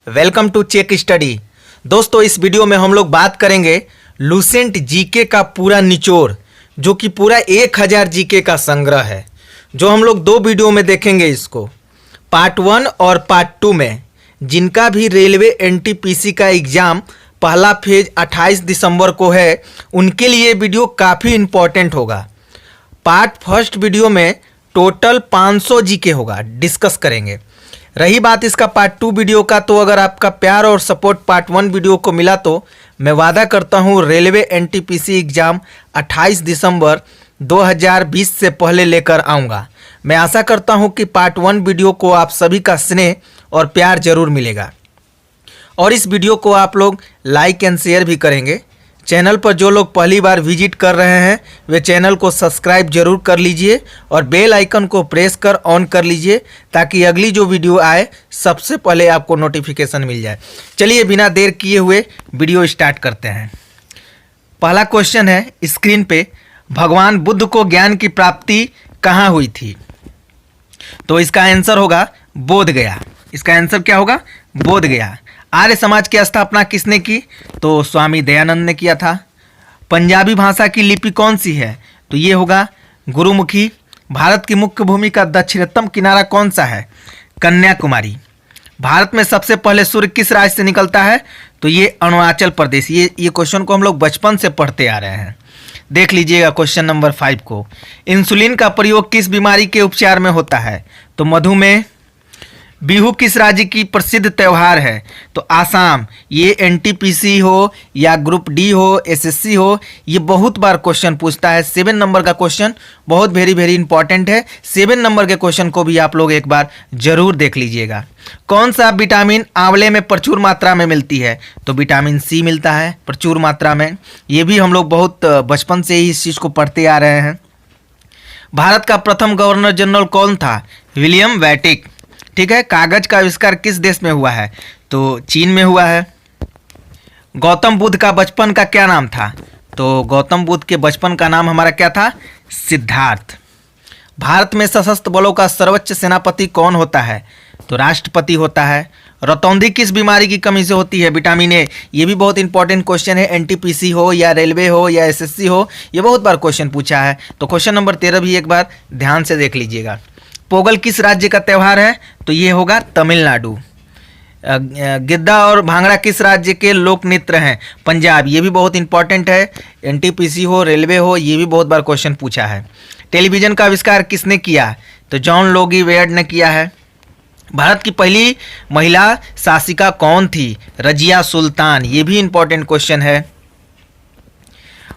Welcome to check study. दोस्तों, इस video में हम लोग बात करेंगे लुसेंट जीके का पूरा निचोड़, जो कि पूरा 1000 जीके का संग्रह है, जो हम लोग दो वीडियो में देखेंगे। इसको पार्ट 1 और पार्ट 2 में जिनका भी रेलवे एनटीपीसी का एग्ज़ाम पहला फेज 28 दिसंबर को है, उनके लिए वीडियो काफ़ी इम्पोर्टेंट होगा। पार्ट फर्स्ट वीडियो में टोटल 500 जीके होगा, डिस्कस करेंगे। रही बात इसका पार्ट 2 वीडियो का, तो अगर आपका प्यार और सपोर्ट पार्ट 1 वीडियो को मिला तो मैं वादा करता हूँ रेलवे एनटीपीसी एग्ज़ाम 28 दिसंबर 2020 से पहले लेकर आऊँगा। मैं आशा करता हूँ कि पार्ट 1 वीडियो को आप सभी का स्नेह और प्यार जरूर मिलेगा, और इस वीडियो को आप लोग लाइक एंड शेयर भी करेंगे। चैनल पर जो लोग पहली बार विजिट कर रहे हैं वे चैनल को सब्सक्राइब जरूर कर लीजिए और बेल आइकन को प्रेस कर ऑन कर लीजिए, ताकि अगली जो वीडियो आए सबसे पहले आपको नोटिफिकेशन मिल जाए। चलिए बिना देर किए हुए वीडियो स्टार्ट करते हैं। पहला क्वेश्चन है स्क्रीन पे, भगवान बुद्ध को ज्ञान की प्राप्ति कहाँ हुई थी? तो इसका आंसर होगा बोध गया। इसका आंसर क्या होगा? बोध गया। आर्य समाज की स्थापना किसने की? तो स्वामी दयानंद ने किया था। पंजाबी भाषा की लिपि कौन सी है? तो ये होगा गुरुमुखी। भारत की मुख्य भूमि का दक्षिणतम किनारा कौन सा है? कन्याकुमारी। भारत में सबसे पहले सूर्य किस राज्य से निकलता है? तो ये अरुणाचल प्रदेश। ये क्वेश्चन को हम लोग बचपन से पढ़ते आ रहे हैं। देख लीजिएगा क्वेश्चन नंबर 5 को। इंसुलिन का प्रयोग किस बीमारी के उपचार में होता है? तो मधुमेह। बिहू किस राज्य की प्रसिद्ध त्यौहार है? तो आसाम। ये एनटीपीसी हो या ग्रुप डी हो, एसएससी हो, ये बहुत बार क्वेश्चन पूछता है। 7 नंबर का क्वेश्चन बहुत वेरी इंपॉर्टेंट है। 7 नंबर के क्वेश्चन को भी आप लोग एक बार जरूर देख लीजिएगा। कौन सा विटामिन आंवले में प्रचुर मात्रा में मिलती है? तो विटामिन सी मिलता है प्रचुर मात्रा में। ये भी हम लोग बहुत बचपन से ही इस चीज़ को पढ़ते आ रहे हैं। भारत का प्रथम गवर्नर जनरल कौन था? विलियम वैटिक। ठीक है। कागज का आविष्कार किस देश में हुआ है? तो चीन में हुआ है। गौतम बुद्ध का बचपन का क्या नाम था? तो गौतम बुद्ध के बचपन का नाम हमारा क्या था? सिद्धार्थ। भारत में सशस्त्र बलों का सर्वोच्च सेनापति कौन होता है? तो राष्ट्रपति होता है। रतौंधी किस बीमारी की कमी से होती है? Vitamin A. ये भी बहुत इंपॉर्टेंट क्वेश्चन है। एनटीपीसी हो या रेलवे हो या एसएससी हो, ये बहुत बार क्वेश्चन पूछा है। तो क्वेश्चन नंबर 13 भी एक बार ध्यान से देख लीजिएगा। पोगल किस राज्य का त्यौहार है? तो ये होगा तमिलनाडु। गिद्दा और भांगड़ा किस राज्य के लोक नृत्य हैं? पंजाब। ये भी बहुत इंपॉर्टेंट है। एनटीपीसी हो, रेलवे हो, ये भी बहुत बार क्वेश्चन पूछा है। टेलीविज़न का आविष्कार किसने किया? तो जॉन लोगी वेयर्ड ने किया है। भारत की पहली महिला शासिका कौन थी? रजिया सुल्तान। ये भी इंपॉर्टेंट क्वेश्चन है।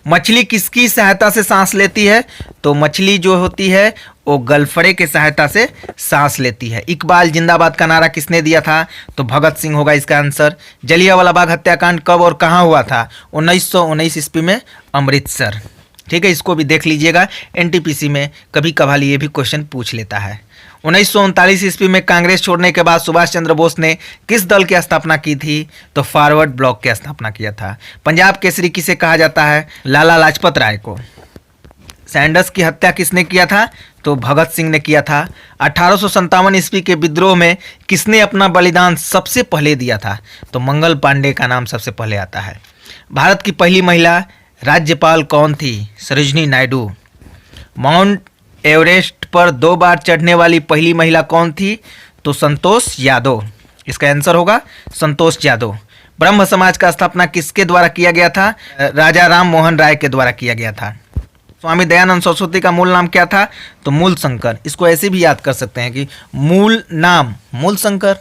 मछली किसकी सहायता से सांस लेती है? तो मछली जो होती है वो गलफड़े के सहायता से सांस लेती है। इकबाल जिंदाबाद का नारा किसने दिया था? तो भगत सिंह होगा इसका आंसर। जलियांवाला बाग हत्याकांड कब और कहाँ हुआ था? 1919 ईस्वी में अमृतसर। ठीक है, इसको भी देख लीजिएगा। एनटीपीसी में कभी कभार ये भी क्वेश्चन पूछ लेता है। 1939 ईस्वी में कांग्रेस छोड़ने के बाद सुभाष चंद्र बोस ने किस दल की स्थापना की थी? तो फॉरवर्ड ब्लॉक की स्थापना किया था। पंजाब केसरी किसे कहा जाता है? लाला लाजपत राय को। सैंडर्स की हत्या किसने किया था? तो भगत सिंह ने किया था। 1857 ईस्वी के विद्रोह में किसने अपना बलिदान सबसे पहले दिया था? तो मंगल पांडे का नाम सबसे पहले आता है। भारत की पहली महिला राज्यपाल कौन थी? सरोजिनी नायडू। माउंट एवरेस्ट पर 2 बार चढ़ने वाली पहली महिला कौन थी? तो संतोष यादव। इसका आंसर होगा संतोष यादव। ब्रह्म समाज का स्थापना किसके द्वारा किया गया था? राजा राम मोहन राय के द्वारा किया गया था। स्वामी दयानंद सरस्वती का मूल नाम क्या था? तो मूल शंकर। इसको ऐसे भी याद कर सकते हैं कि मूल नाम मूल शंकर।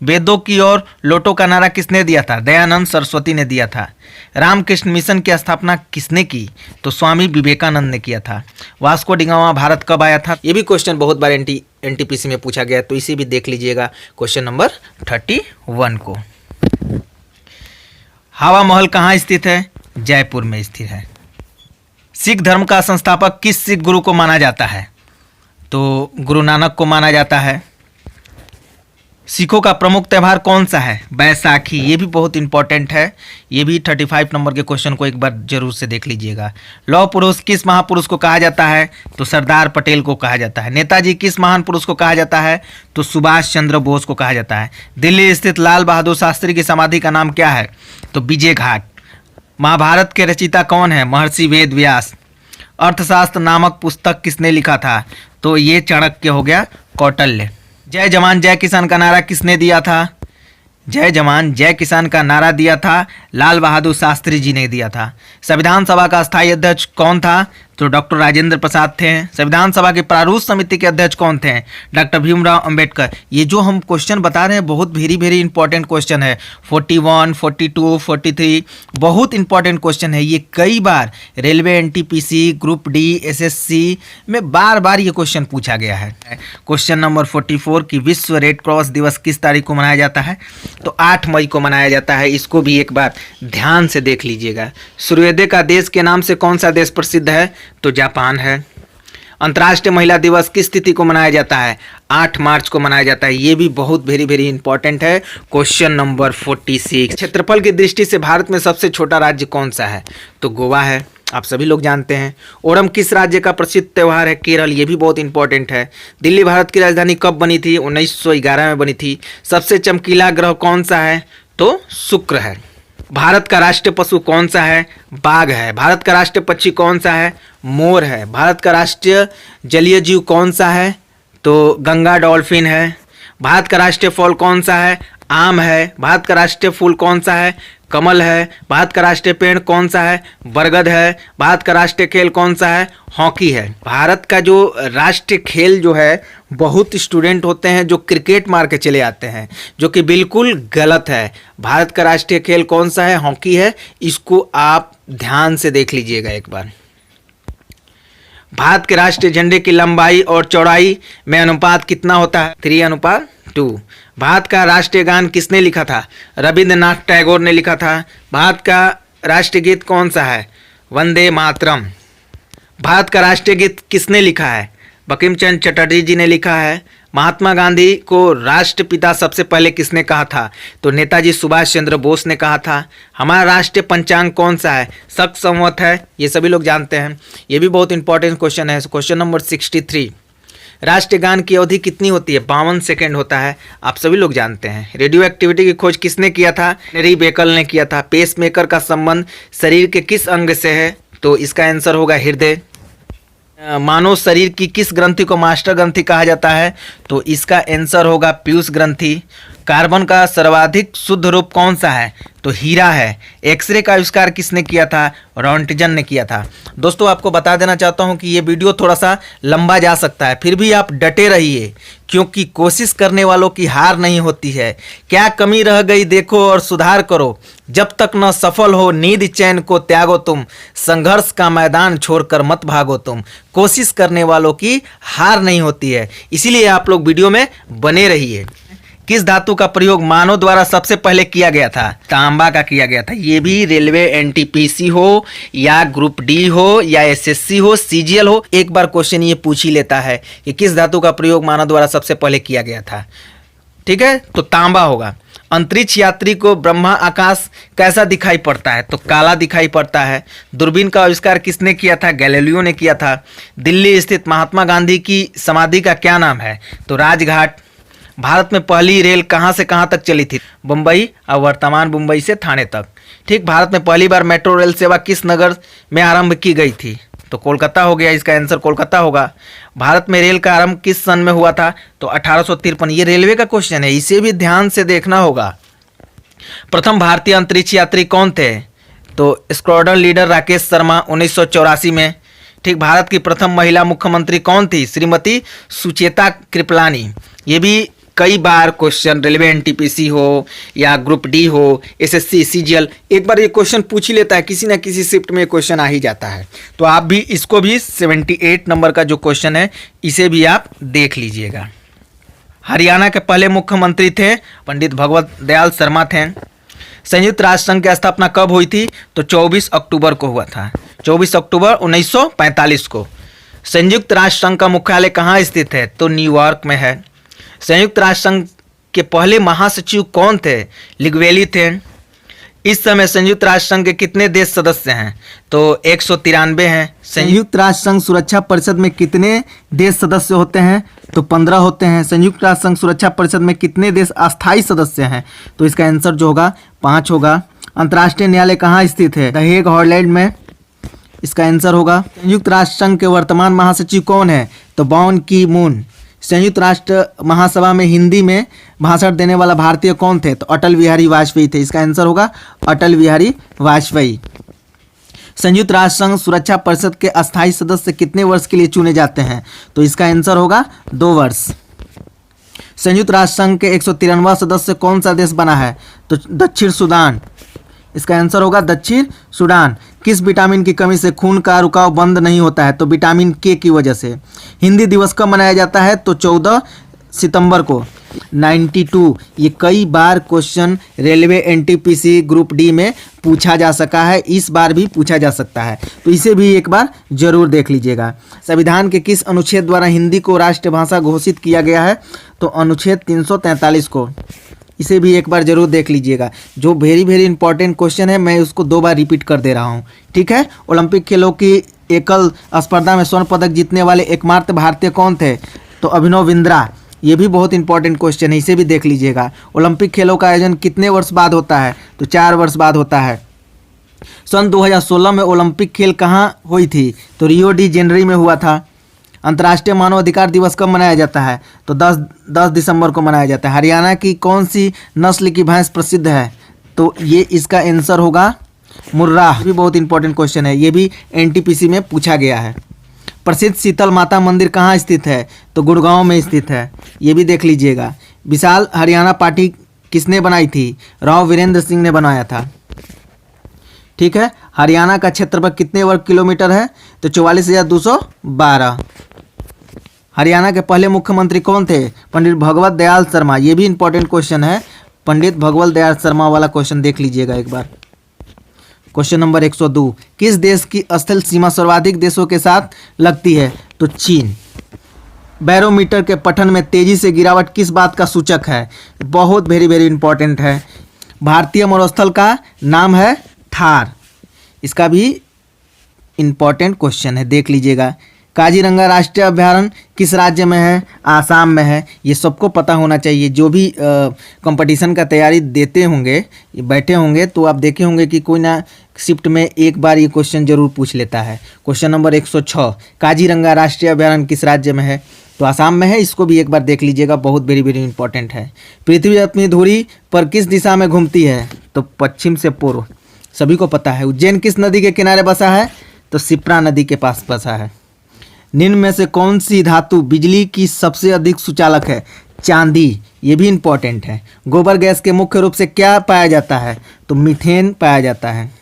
वेदों की ओर लौटो का नारा किसने दिया था? दयानंद सरस्वती ने दिया था। रामकृष्ण मिशन की स्थापना किसने की? तो स्वामी विवेकानंद ने किया था। वास्को डिगामा भारत कब आया था? ये भी क्वेश्चन बहुत बार एनटीपीसी में पूछा गया, तो इसे भी देख लीजिएगा क्वेश्चन नंबर 31 को। हवा महल कहाँ स्थित है? जयपुर में स्थित है। सिख धर्म का संस्थापक किस सिख गुरु को माना जाता है? तो गुरु नानक को माना जाता है। सिखों का प्रमुख त्यौहार कौन सा है? बैसाखी। ये भी बहुत इंपॉर्टेंट है, ये भी 35 नंबर के क्वेश्चन को एक बार जरूर से देख लीजिएगा। लौह पुरुष किस महापुरुष को कहा जाता है? तो सरदार पटेल को कहा जाता है। नेताजी किस महान पुरुष को कहा जाता है? तो सुभाष चंद्र बोस को कहा जाता है। दिल्ली स्थित लाल बहादुर शास्त्री की समाधि का नाम क्या है? तो विजय घाट। महाभारत के रचयिता कौन है? महर्षि वेद व्यास। अर्थशास्त्र नामक पुस्तक किसने लिखा था? तो ये चाणक्य हो गया, कौटिल्य। जय जवान जय किसान का नारा किसने दिया था? जय जवान जय किसान का नारा दिया था लाल बहादुर शास्त्री जी ने दिया था। संविधान सभा का स्थायी अध्यक्ष कौन था? तो डॉक्टर राजेंद्र प्रसाद थे। संविधान सभा की प्रारूप समिति के अध्यक्ष कौन थे? डॉक्टर भीमराव अंबेडकर। ये जो हम क्वेश्चन बता रहे हैं बहुत वेरी इंपॉर्टेंट क्वेश्चन है। 41, 42, 43 बहुत इंपॉर्टेंट क्वेश्चन है। ये कई बार railway, NTPC, group D, SSC में बार ये क्वेश्चन पूछा गया है। क्वेश्चन नंबर 44 की विश्व रेड क्रॉस दिवस किस तारीख को मनाया जाता है? तो 8 मई को मनाया जाता है। इसको भी एक बार ध्यान से देख लीजिएगा। सूर्योदय का देश के नाम से कौन सा देश प्रसिद्ध है? तो जापान है। अंतर्राष्ट्रीय महिला दिवस किस तिथि को मनाया जाता है? 8 मार्च को मनाया जाता है। ये भी बहुत वेरी इंपॉर्टेंट है। क्वेश्चन नंबर 46 क्षेत्रफल की दृष्टि से भारत में सबसे छोटा राज्य कौन सा है? तो गोवा है, आप सभी लोग जानते हैं। ओणम किस राज्य का प्रसिद्ध त्यौहार है? केरल। ये भी बहुत इंपॉर्टेंट है। दिल्ली भारत की राजधानी कब बनी थी? 1911 में बनी थी। सबसे चमकीला ग्रह कौन सा है? तो शुक्र है। भारत का राष्ट्रीय पशु कौन सा है? बाघ है। भारत का राष्ट्रीय पक्षी कौन सा है? मोर है। भारत का राष्ट्रीय जलीय जीव कौन सा है? तो गंगा डॉल्फिन है। भारत का राष्ट्रीय फल कौन सा है? आम है। भारत का राष्ट्रीय फूल कौन सा है? कमल है। भारत का राष्ट्रीय पेड़ कौन सा है? बरगद है। भारत का राष्ट्रीय खेल कौन सा है? हॉकी है। भारत का जो राष्ट्रीय खेल जो है, बहुत स्टूडेंट होते हैं जो क्रिकेट मार के चले आते हैं, जो कि बिल्कुल गलत है। भारत का राष्ट्रीय खेल कौन सा है? हॉकी है। इसको आप ध्यान से देख लीजिएगा एक बार। भारत के राष्ट्रीय झंडे की लंबाई और चौड़ाई में अनुपात कितना होता है? 3:2। भारत का राष्ट्रीय गान किसने लिखा था? रविंद्रनाथ टैगोर ने लिखा था। भारत का राष्ट्रीय गीत कौन सा है? वंदे मातरम। भारत का राष्ट्रीय गीत किसने लिखा है? बंकिम चंद्र चटर्जी जी ने लिखा है। महात्मा गांधी को राष्ट्रपिता सबसे पहले किसने कहा था? तो नेताजी सुभाष चंद्र बोस ने कहा था। हमारा राष्ट्रीय पंचांग कौन सा है? शक संवत है। ये सभी लोग जानते हैं। ये भी बहुत इंपॉर्टेंट क्वेश्चन है। क्वेश्चन नंबर 63 राष्ट्रीय गान की अवधि कितनी होती है? 52 सेकेंड होता है। आप सभी लोग जानते हैं। रेडियो एक्टिविटी की खोज किसने किया था? हेनरी बेकल ने किया था। पेसमेकर का संबंध शरीर के किस अंग से है? तो इसका आंसर होगा हृदय। मानव शरीर की किस ग्रंथि को मास्टर ग्रंथि कहा जाता है? तो इसका आंसर होगा पीयूष ग्रंथि। कार्बन का सर्वाधिक शुद्ध रूप कौन सा है? तो हीरा है। एक्सरे का आविष्कार किसने किया था? रॉन्टजन ने किया था। दोस्तों आपको बता देना चाहता हूं कि ये वीडियो थोड़ा सा लंबा जा सकता है, फिर भी आप डटे रहिए, क्योंकि कोशिश करने वालों की हार नहीं होती है। क्या कमी रह गई देखो और सुधार करो, जब तक न सफल हो नींद चैन को त्यागो तुम, संघर्ष का मैदान छोड़कर मत भागो तुम। कोशिश करने वालों की हार नहीं होती है, इसीलिए आप लोग वीडियो में बने रहिए। किस धातु का प्रयोग मानव द्वारा सबसे पहले किया गया था? तांबा का किया गया था। ये भी रेलवे, एनटीपीसी हो या ग्रुप डी हो या एसएससी हो, सीजीएल हो, एक बार क्वेश्चन ये पूछ ही लेता है कि किस धातु का प्रयोग मानव द्वारा सबसे पहले किया गया था। ठीक है, तो तांबा होगा। अंतरिक्ष यात्री को ब्रह्मा आकाश कैसा दिखाई पड़ता है? तो काला दिखाई पड़ता है। दूरबीन का आविष्कार किसने किया था? गैलीलियो ने किया था। दिल्ली स्थित महात्मा गांधी की समाधि का क्या नाम है? तो राजघाट। भारत में पहली रेल कहाँ से कहाँ तक चली थी? मुंबई और वर्तमान मुंबई से थाने तक। ठीक, भारत में पहली बार मेट्रो रेल सेवा किस नगर में आरंभ की गई थी? तो कोलकाता हो गया। इसका आंसर कोलकाता होगा। भारत में रेल का आरंभ किस सन में हुआ था? तो 1853। ये रेलवे का क्वेश्चन है, इसे भी ध्यान से देखना होगा। प्रथम भारतीय अंतरिक्ष यात्री कौन थे? तो स्क्वाड्रन लीडर राकेश शर्मा 1984 में। ठीक, भारत की प्रथम महिला मुख्यमंत्री कौन थी? श्रीमती सुचेता कृपलानी। ये भी कई बार क्वेश्चन रेलवे, एनटीपीसी हो या ग्रुप डी हो, एसएससी, सीजीएल, एक बार ये क्वेश्चन पूछ ही लेता है, किसी ना किसी शिफ्ट में क्वेश्चन आ ही जाता है। तो आप भी इसको भी 78 नंबर का जो क्वेश्चन है इसे भी आप देख लीजिएगा। हरियाणा के पहले मुख्यमंत्री थे पंडित भगवत दयाल शर्मा थे। संयुक्त राष्ट्र संघ की स्थापना कब हुई थी? तो 24 अक्टूबर को हुआ था। 24 अक्टूबर 1945 को। संयुक्त राष्ट्र संघ का मुख्यालय कहाँ स्थित है? तो न्यूयॉर्क में है। संयुक्त राष्ट्र संघ के पहले महासचिव कौन थे? लिगवेली थे। इस समय संयुक्त राष्ट्र संघ के कितने देश सदस्य हैं? तो 193 हैं। संयुक्त राष्ट्र संघ सुरक्षा परिषद में कितने देश सदस्य होते हैं? तो 15 होते हैं। संयुक्त राष्ट्र संघ सुरक्षा परिषद में कितने देश अस्थायी सदस्य हैं? तो इसका आंसर जो होगा 5 होगा। अंतर्राष्ट्रीय न्यायालय कहाँ स्थित है? द हेग, हॉलैंड में। इसका आंसर होगा। संयुक्त राष्ट्र संघ के वर्तमान महासचिव कौन है? तो बान की मून। संयुक्त राष्ट्र महासभा में हिंदी में भाषण देने वाला भारतीय कौन थे? तो अटल बिहारी वाजपेयी थे। इसका आंसर होगा अटल बिहारी वाजपेयी। संयुक्त राष्ट्र संघ सुरक्षा परिषद के अस्थायी सदस्य कितने वर्ष के लिए चुने जाते हैं? तो इसका आंसर होगा 2 वर्ष। संयुक्त राष्ट्र संघ के 193वां सदस्य कौन सा देश बना है? तो दक्षिण सूडान। इसका आंसर होगा दक्षिण सूडान। किस विटामिन की कमी से खून का रुकाव बंद नहीं होता है? तो विटामिन के की वजह से। हिंदी दिवस कब मनाया जाता है? तो 14 सितंबर को। 92 ये कई बार question railway NTPC group D में पूछा जा सका है, इस बार भी पूछा जा सकता है, तो इसे भी एक बार जरूर देख लीजिएगा। संविधान के किस अनुच्छेद द्वारा हिंदी को राष्ट्रभाषा घोषित किया गया है? तो अनुच्छेद 343 को। इसे भी एक बार जरूर देख लीजिएगा। जो वेरी इंपॉर्टेंट क्वेश्चन है, मैं उसको 2 बार रिपीट कर दे रहा हूँ, ठीक है। ओलंपिक खेलों की एकल स्पर्धा में स्वर्ण पदक जीतने वाले एकमात्र भारतीय कौन थे? तो अभिनव बिंद्रा। ये भी बहुत इंपॉर्टेंट क्वेश्चन है, इसे भी देख लीजिएगा। ओलंपिक खेलों का आयोजन कितने वर्ष बाद होता है? तो 4 वर्ष बाद होता है। सन 2016 में ओलंपिक खेल कहाँ हुई थी? तो रियो डी जेनेरो में हुआ था। अंतर्राष्ट्रीय मानव अधिकार दिवस कब मनाया जाता है? तो 10 दिसंबर को मनाया जाता है। हरियाणा की कौन सी नस्ल की भैंस प्रसिद्ध है? तो ये इसका आंसर होगा मुर्रा। भी बहुत इंपॉर्टेंट क्वेश्चन है, ये भी एनटीपीसी में पूछा गया है। प्रसिद्ध शीतल माता मंदिर कहाँ स्थित है? तो गुड़गांव में स्थित है, ये भी देख लीजिएगा। विशाल हरियाणा पार्टी किसने बनाई थी? राव वीरेंद्र सिंह ने बनाया था, ठीक है। हरियाणा का क्षेत्रफल कितने वर्ग किलोमीटर है? तो 44,212। हरियाणा के पहले मुख्यमंत्री कौन थे? पंडित भगवत दयाल शर्मा। ये भी इंपॉर्टेंट क्वेश्चन है, पंडित भगवत दयाल शर्मा वाला क्वेश्चन देख लीजिएगा एक बार। क्वेश्चन नंबर 102, किस देश की स्थल सीमा सर्वाधिक देशों के साथ लगती है? तो चीन। बैरोमीटर के पठन में तेजी से गिरावट किस बात का सूचक है? बहुत वेरी इंपॉर्टेंट है। भारतीय मरुस्थल का नाम है थार। इसका भी इंपॉर्टेंट क्वेश्चन है, देख लीजिएगा। काजीरंगा राष्ट्रीय अभयारण्य किस राज्य में है? आसाम में है। ये सबको पता होना चाहिए, जो भी कंपटीशन का तैयारी देते होंगे, बैठे होंगे, तो आप देखे होंगे कि कोई ना शिफ्ट में एक बार ये क्वेश्चन जरूर पूछ लेता है। क्वेश्चन नंबर 106, काजीरंगा राष्ट्रीय अभयारण्य किस राज्य में है? तो आसाम में है। इसको भी एक बार देख लीजिएगा, बहुत वेरी इंपॉर्टेंट है। पृथ्वी अपनी धुरी पर किस दिशा में घूमती है? तो पश्चिम से पूर्व, सभी को पता है। उज्जैन किस नदी के किनारे बसा है? तो शिप्रा नदी के पास बसा है। निम्न में से कौन सी धातु बिजली की सबसे अधिक सुचालक है? चांदी। ये भी इंपॉर्टेंट है। गोबर गैस के मुख्य रूप से क्या पाया जाता है? तो मीथेन पाया जाता है।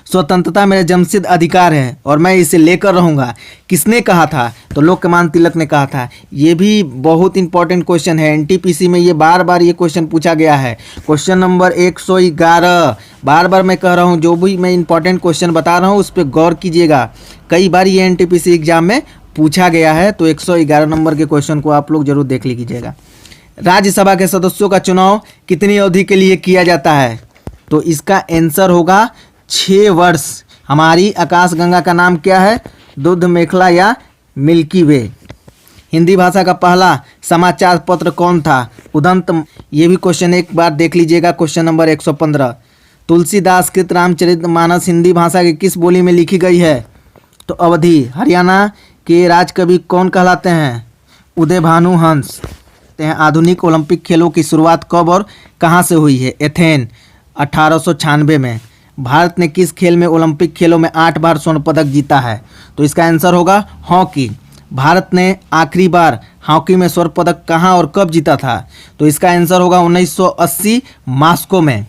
स्वतंत्रता मेरा जन्मसिद्ध अधिकार है और मैं इसे लेकर रहूंगा, किसने कहा था? तो लोकमान्य तिलक ने कहा था। ये भी बहुत इंपॉर्टेंट क्वेश्चन है, एनटीपीसी में ये बार ये क्वेश्चन पूछा गया है। क्वेश्चन नंबर 111, बार मैं कह रहा हूँ, जो भी मैं इंपॉर्टेंट क्वेश्चन बता रहा हूँ उस पर गौर कीजिएगा। कई बार ये एनटीपीसी एग्जाम में पूछा गया है, तो 111 नंबर के क्वेश्चन को आप लोग जरूर देख लीजिएगा। राज्यसभा के सदस्यों का चुनाव कितनी अवधि के लिए किया जाता है? तो इसका आंसर होगा 6 वर्ष। हमारी आकाशगंगा का नाम क्या है? दुग्ध मेखला या मिल्की वे। हिंदी भाषा का पहला समाचार पत्र कौन था? उदंत। ये भी क्वेश्चन एक बार देख लीजिएगा। क्वेश्चन नंबर 115, तुलसीदास कृत रामचरितमानस हिंदी भाषा की किस बोली में लिखी गई है? तो अवधी। हरियाणा के राजकवि कौन कहलाते हैं? उदय भानु हंस। आधुनिक ओलंपिक खेलों की शुरुआत कब और कहाँ से हुई है? एथेन 1896 में। भारत ने किस खेल में ओलंपिक खेलों में 8 बार स्वर्ण पदक जीता है? तो इसका आंसर होगा हॉकी। भारत ने आखिरी बार हॉकी में स्वर्ण पदक कहाँ और कब जीता था? तो इसका आंसर होगा 1980 मॉस्को में।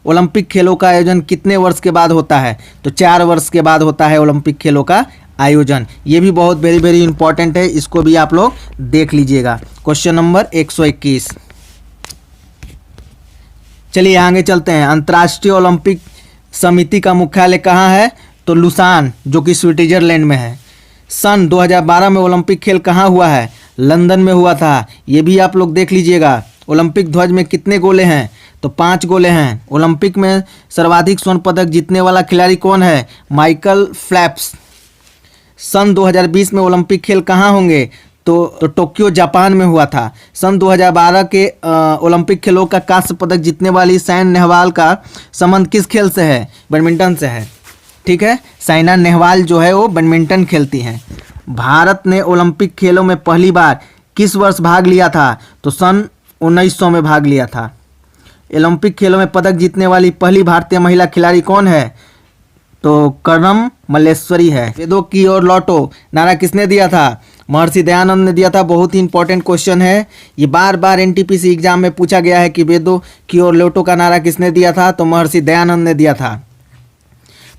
ओलंपिक खेलों का आयोजन कितने वर्ष के बाद होता है? तो 4 वर्ष के बाद होता है ओलंपिक खेलों का आयोजन। ये भी बहुत वेरी इंपॉर्टेंट है, इसको भी आप लोग देख लीजिएगा। क्वेश्चन नंबर 121, चलिए आगे चलते हैं। अंतर्राष्ट्रीय ओलंपिक समिति का मुख्यालय कहाँ है? तो लुसान, जो कि स्विट्जरलैंड में है। सन 2012 में ओलंपिक खेल कहाँ हुआ है? लंदन में हुआ था। ये भी आप लोग देख लीजिएगा। ओलंपिक ध्वज में कितने गोले हैं? तो 5 गोले हैं। ओलंपिक में सर्वाधिक स्वर्ण पदक जीतने वाला खिलाड़ी कौन है? Michael Phelps. सन 2020 में ओलंपिक खेल कहाँ होंगे? तो टोक्यो जापान में हुआ था। सन 2012 के ओलंपिक खेलों का कांस्य पदक जीतने वाली साइना नेहवाल का संबंध किस खेल से है? बैडमिंटन से है। ठीक है, साइना नेहवाल जो है वो बैडमिंटन खेलती हैं। भारत ने ओलंपिक खेलों में पहली बार किस वर्ष भाग लिया था? तो सन 1900 में भाग लिया था। ओलंपिक खेलों में पदक जीतने वाली पहली भारतीय महिला खिलाड़ी कौन है? तो कर्णम मल्लेश्वरी है। वेदों की ओर लौटो नारा किसने दिया था? महर्षि दयानंद ने दिया था। बहुत ही इंपॉर्टेंट क्वेश्चन है, ये बार बार एनटीपीसी एग्जाम में पूछा गया है कि वेदों की ओर लौटो का नारा किसने दिया था? तो महर्षि दयानंद ने दिया था।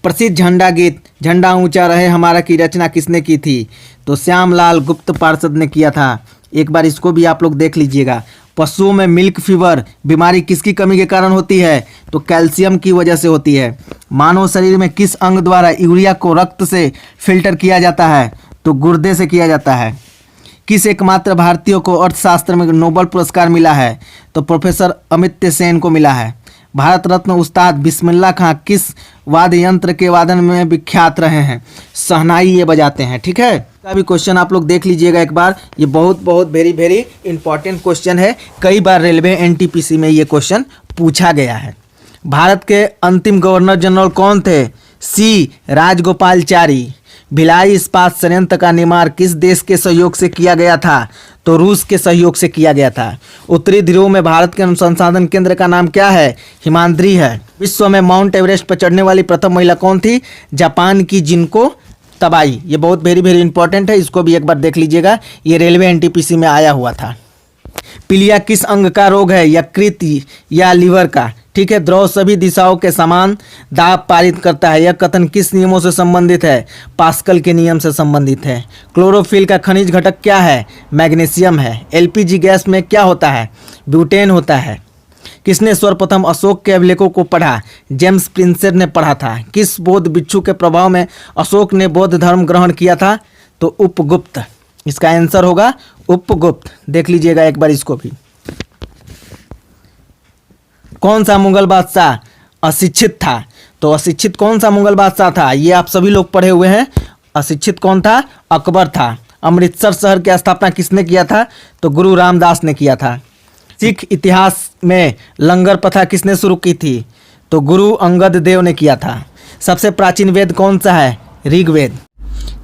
प्रसिद्ध झंडा गीत झंडा ऊंचा रहे हमारा की रचना किसने की थी? तो श्यामलाल गुप्त पार्षद ने किया था। एक बार इसको भी आप लोग देख लीजिएगा। पशुओं में मिल्क फीवर बीमारी किसकी कमी के कारण होती है? तो कैल्शियम की वजह से होती है। मानव शरीर में किस अंग द्वारा यूरिया को रक्त से फिल्टर किया जाता है? तो गुर्दे से किया जाता है। किस एकमात्र भारतीय को अर्थशास्त्र में नोबेल पुरस्कार मिला है? तो प्रोफेसर अमित्य सेन को मिला है। भारत रत्न उस्ताद बिस्मिल्लाह खां किस वाद्य यंत्र के वादन में विख्यात रहे हैं? शहनाई ये बजाते हैं। ठीक है, का भी क्वेश्चन आप लोग देख लीजिएगा एक बार। ये बहुत वेरी वेरी इंपॉर्टेंट क्वेश्चन है। कई बार रेलवे एनटीपीसी में ये क्वेश्चन पूछा गया है। भारत के अंतिम गवर्नर जनरल कौन थे? सी राजगोपालचारी। भिलाई इस्पात संयंत्र का निर्माण किस देश के सहयोग से किया गया था? तो रूस के सहयोग से किया गया था। उत्तरी ध्रुव में भारत के अनुसंधान केंद्र का नाम क्या है? हिमाद्री है। विश्व में माउंट एवरेस्ट पर चढ़ने वाली प्रथम महिला कौन थी? जापान की जिनको तबाई। ये बहुत वेरी इंपॉर्टेंट है, इसको भी एक बार देख लीजिएगा। ये रेलवे एनटीपीसी में आया हुआ था। पीलिया किस अंग का रोग है? यकृत या लीवर का। ठीक है, द्रव सभी दिशाओं के समान दाब पारित करता है। यह कथन किस नियमों से संबंधित है? पास्कल के नियम से संबंधित है। क्लोरोफिल का खनिज घटक क्या है? मैग्नीशियम है। एलपीजी गैस में क्या होता है? ब्यूटेन होता है। किसने सर्वप्रथम अशोक के अभिलेखों को पढ़ा? जेम्स प्रिंसेप ने पढ़ा था। किस बौद्ध भिक्षु के प्रभाव में अशोक ने बौद्ध धर्म ग्रहण किया था? तो उपगुप्त। इसका आंसर होगा उपगुप्त। देख लीजिएगा एक बार इसको भी। कौन सा मुगल बादशाह अशिक्षित था? तो अशिक्षित कौन सा मुगल बादशाह था? ये आप सभी लोग पढ़े हुए हैं। अशिक्षित कौन था? अकबर था। अमृतसर शहर की स्थापना किसने किया था? तो गुरु रामदास ने किया था। सिख इतिहास में लंगर प्रथा किसने शुरू की थी? तो गुरु अंगद देव ने किया था। सबसे प्राचीन वेद कौन सा है? ऋग्वेद।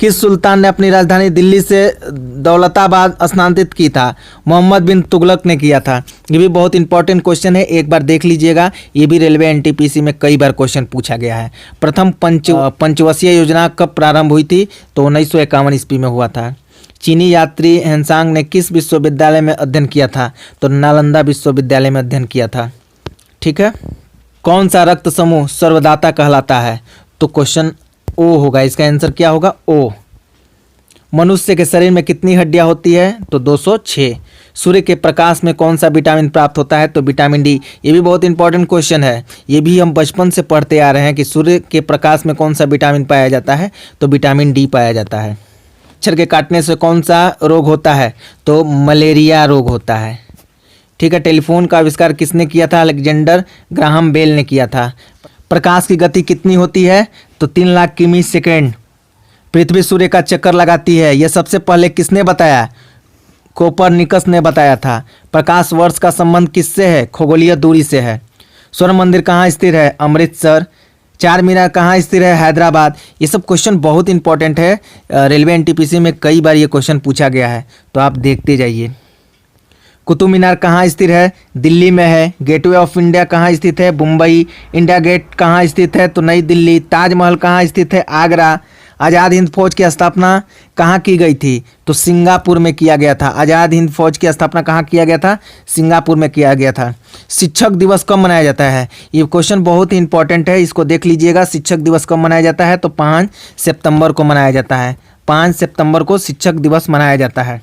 किस सुल्तान ने अपनी राजधानी दिल्ली से दौलताबाद स्थानांतरित की था? मोहम्मद बिन तुगलक ने किया था। ये भी बहुत इंपॉर्टेंट क्वेश्चन है, एक बार देख लीजिएगा। ये भी रेलवे एनटीपीसी में कई बार क्वेश्चन पूछा गया है। प्रथम पंचवर्षीय योजना कब प्रारंभ हुई थी? तो 1951 ईस्वी में हुआ था। चीनी यात्री हेनसांग ने किस विश्वविद्यालय में अध्ययन किया था? तो नालंदा विश्वविद्यालय में अध्ययन किया था। ठीक है, कौन सा रक्त समूह सर्वदाता कहलाता है? तो क्वेश्चन ओ होगा। इसका आंसर क्या होगा? ओ। मनुष्य के शरीर में कितनी हड्डियां होती है? तो 206। सूर्य के प्रकाश में कौन सा विटामिन प्राप्त होता है? तो विटामिन डी। ये भी बहुत इंपॉर्टेंट क्वेश्चन है। ये भी हम बचपन से पढ़ते आ रहे हैं कि सूर्य के प्रकाश में कौन सा विटामिन पाया जाता है? तो विटामिन डी पाया जाता है। मच्छर के काटने से कौन सा रोग होता है? तो मलेरिया रोग होता है। ठीक है, टेलीफोन का आविष्कार किसने किया था? अलेक्जेंडर ग्राहम बेल ने किया था। प्रकाश की गति कितनी होती है? तो 3 लाख किमी सेकेंड। पृथ्वी सूर्य का चक्कर लगाती है, यह सबसे पहले किसने बताया? कोपरनिकस ने बताया था। प्रकाश वर्ष का संबंध किससे है? खगोलीय दूरी से है। स्वर्ण मंदिर कहाँ स्थित है? अमृतसर। चार मीनार कहाँ स्थित है? हैदराबाद। ये सब क्वेश्चन बहुत इंपॉर्टेंट है। रेलवे एनटीपीसी में कई बार ये क्वेश्चन पूछा गया है, तो आप देखते जाइए। कुतुब मीनार कहाँ स्थित है? दिल्ली में है। गेटवे ऑफ इंडिया कहाँ स्थित है? मुंबई। इंडिया गेट कहाँ स्थित है? तो नई दिल्ली। ताजमहल कहाँ स्थित है? आगरा। आज़ाद हिंद फौज की स्थापना कहाँ की गई थी? तो सिंगापुर में किया गया था। आज़ाद हिंद फौज की स्थापना कहाँ किया गया था? सिंगापुर में किया गया था। शिक्षक दिवस कब मनाया जाता है? ये क्वेश्चन बहुत ही इंपॉर्टेंट है, इसको देख लीजिएगा। शिक्षक दिवस कब मनाया जाता है? तो 5 सितंबर को मनाया जाता है। 5 सितंबर को शिक्षक दिवस मनाया जाता है।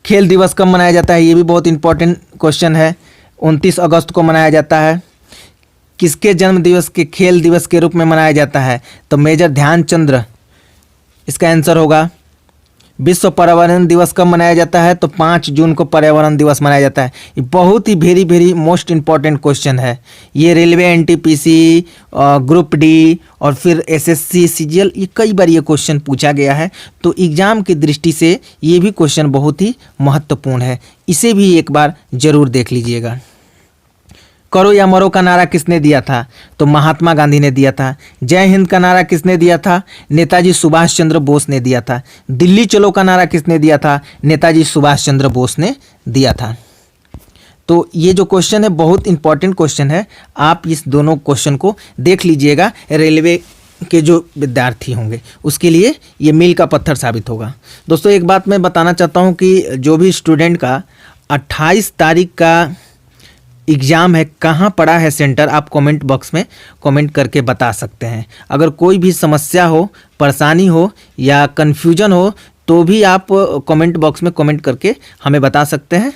खेल दिवस कब मनाया जाता है? ये भी बहुत इंपॉर्टेंट क्वेश्चन है। 29 अगस्त को मनाया जाता है। किसके जन्म दिवस के खेल दिवस के रूप में मनाया जाता है? तो मेजर ध्यानचंद्र। इसका आंसर होगा विश्व पर्यावरण दिवस कब मनाया जाता है? तो 5 जून को पर्यावरण दिवस मनाया जाता है। ये बहुत ही वेरी मोस्ट इम्पॉर्टेंट क्वेश्चन है। ये रेलवे, एनटीपीसी, ग्रुप डी और फिर एसएससी, सीजीएल, ये कई बार ये क्वेश्चन पूछा गया है। तो एग्जाम की दृष्टि से ये भी क्वेश्चन बहुत ही महत्वपूर्ण है, इसे भी एक बार जरूर देख लीजिएगा। करो या मरो का नारा किसने दिया था? तो महात्मा गांधी ने दिया था। जय हिंद का नारा किसने दिया था? नेताजी सुभाष चंद्र बोस ने दिया था। दिल्ली चलो का नारा किसने दिया था? नेताजी सुभाष चंद्र बोस ने दिया था। तो ये जो क्वेश्चन है बहुत इंपॉर्टेंट क्वेश्चन है, आप इस दोनों क्वेश्चन को देख लीजिएगा। रेलवे के जो विद्यार्थी होंगे उसके लिए ये मील का पत्थर साबित होगा। दोस्तों एक बात मैं बताना चाहता हूँ कि जो भी स्टूडेंट का 28 तारीख का एग्ज़ाम है, कहाँ पड़ा है सेंटर, आप कमेंट बॉक्स में कमेंट करके बता सकते हैं। अगर कोई भी समस्या हो, परेशानी हो या कन्फ्यूजन हो तो भी आप कमेंट बॉक्स में कमेंट करके हमें बता सकते हैं।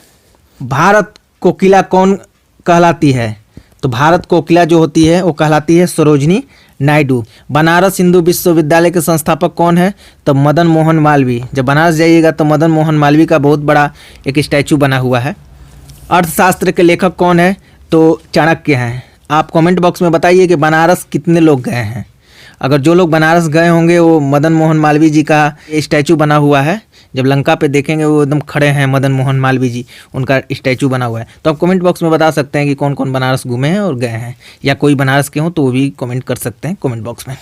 भारत कोकिला कौन कहलाती है? तो भारत कोकिला जो होती है वो कहलाती है सरोजनी नायडू। बनारस हिंदू विश्वविद्यालय के संस्थापक कौन है? तो मदन मोहन मालवीय। जब बनारस जाइएगा तो मदन मोहन मालवीय का बहुत बड़ा एक स्टैचू बना हुआ है। अर्थशास्त्र के लेखक कौन है? तो चाणक्य हैं। आप कमेंट बॉक्स में बताइए कि बनारस कितने लोग गए हैं। अगर जो लोग बनारस गए होंगे वो मदन मोहन मालवीय जी का स्टैचू बना हुआ है, जब लंका पे देखेंगे वो एकदम खड़े हैं मदन मोहन मालवीय जी, उनका स्टैचू बना हुआ है। तो आप कमेंट बॉक्स में बता सकते हैं कि कौन कौन बनारस घूमे हैं और गए हैं, या कोई बनारस के हों तो वो भी कमेंट कर सकते हैं कमेंट बॉक्स में।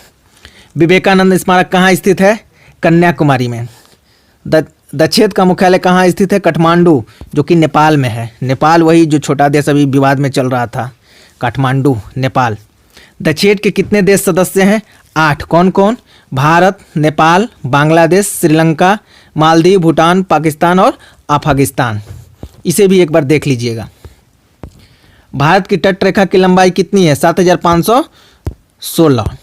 विवेकानंद स्मारक कहाँ स्थित है? कन्याकुमारी में। दक्षेद का मुख्यालय कहाँ स्थित है? काठमांडू, जो कि नेपाल में है। नेपाल वही जो छोटा देश अभी विवाद में चल रहा था, काठमांडू नेपाल। दक्षेद के कितने देश सदस्य हैं? 8। कौन कौन? भारत, नेपाल, बांग्लादेश, श्रीलंका, मालदीव, भूटान, पाकिस्तान और अफगानिस्तान। इसे भी एक बार देख लीजिएगा। भारत की तट रेखा की लंबाई कितनी है? 7516।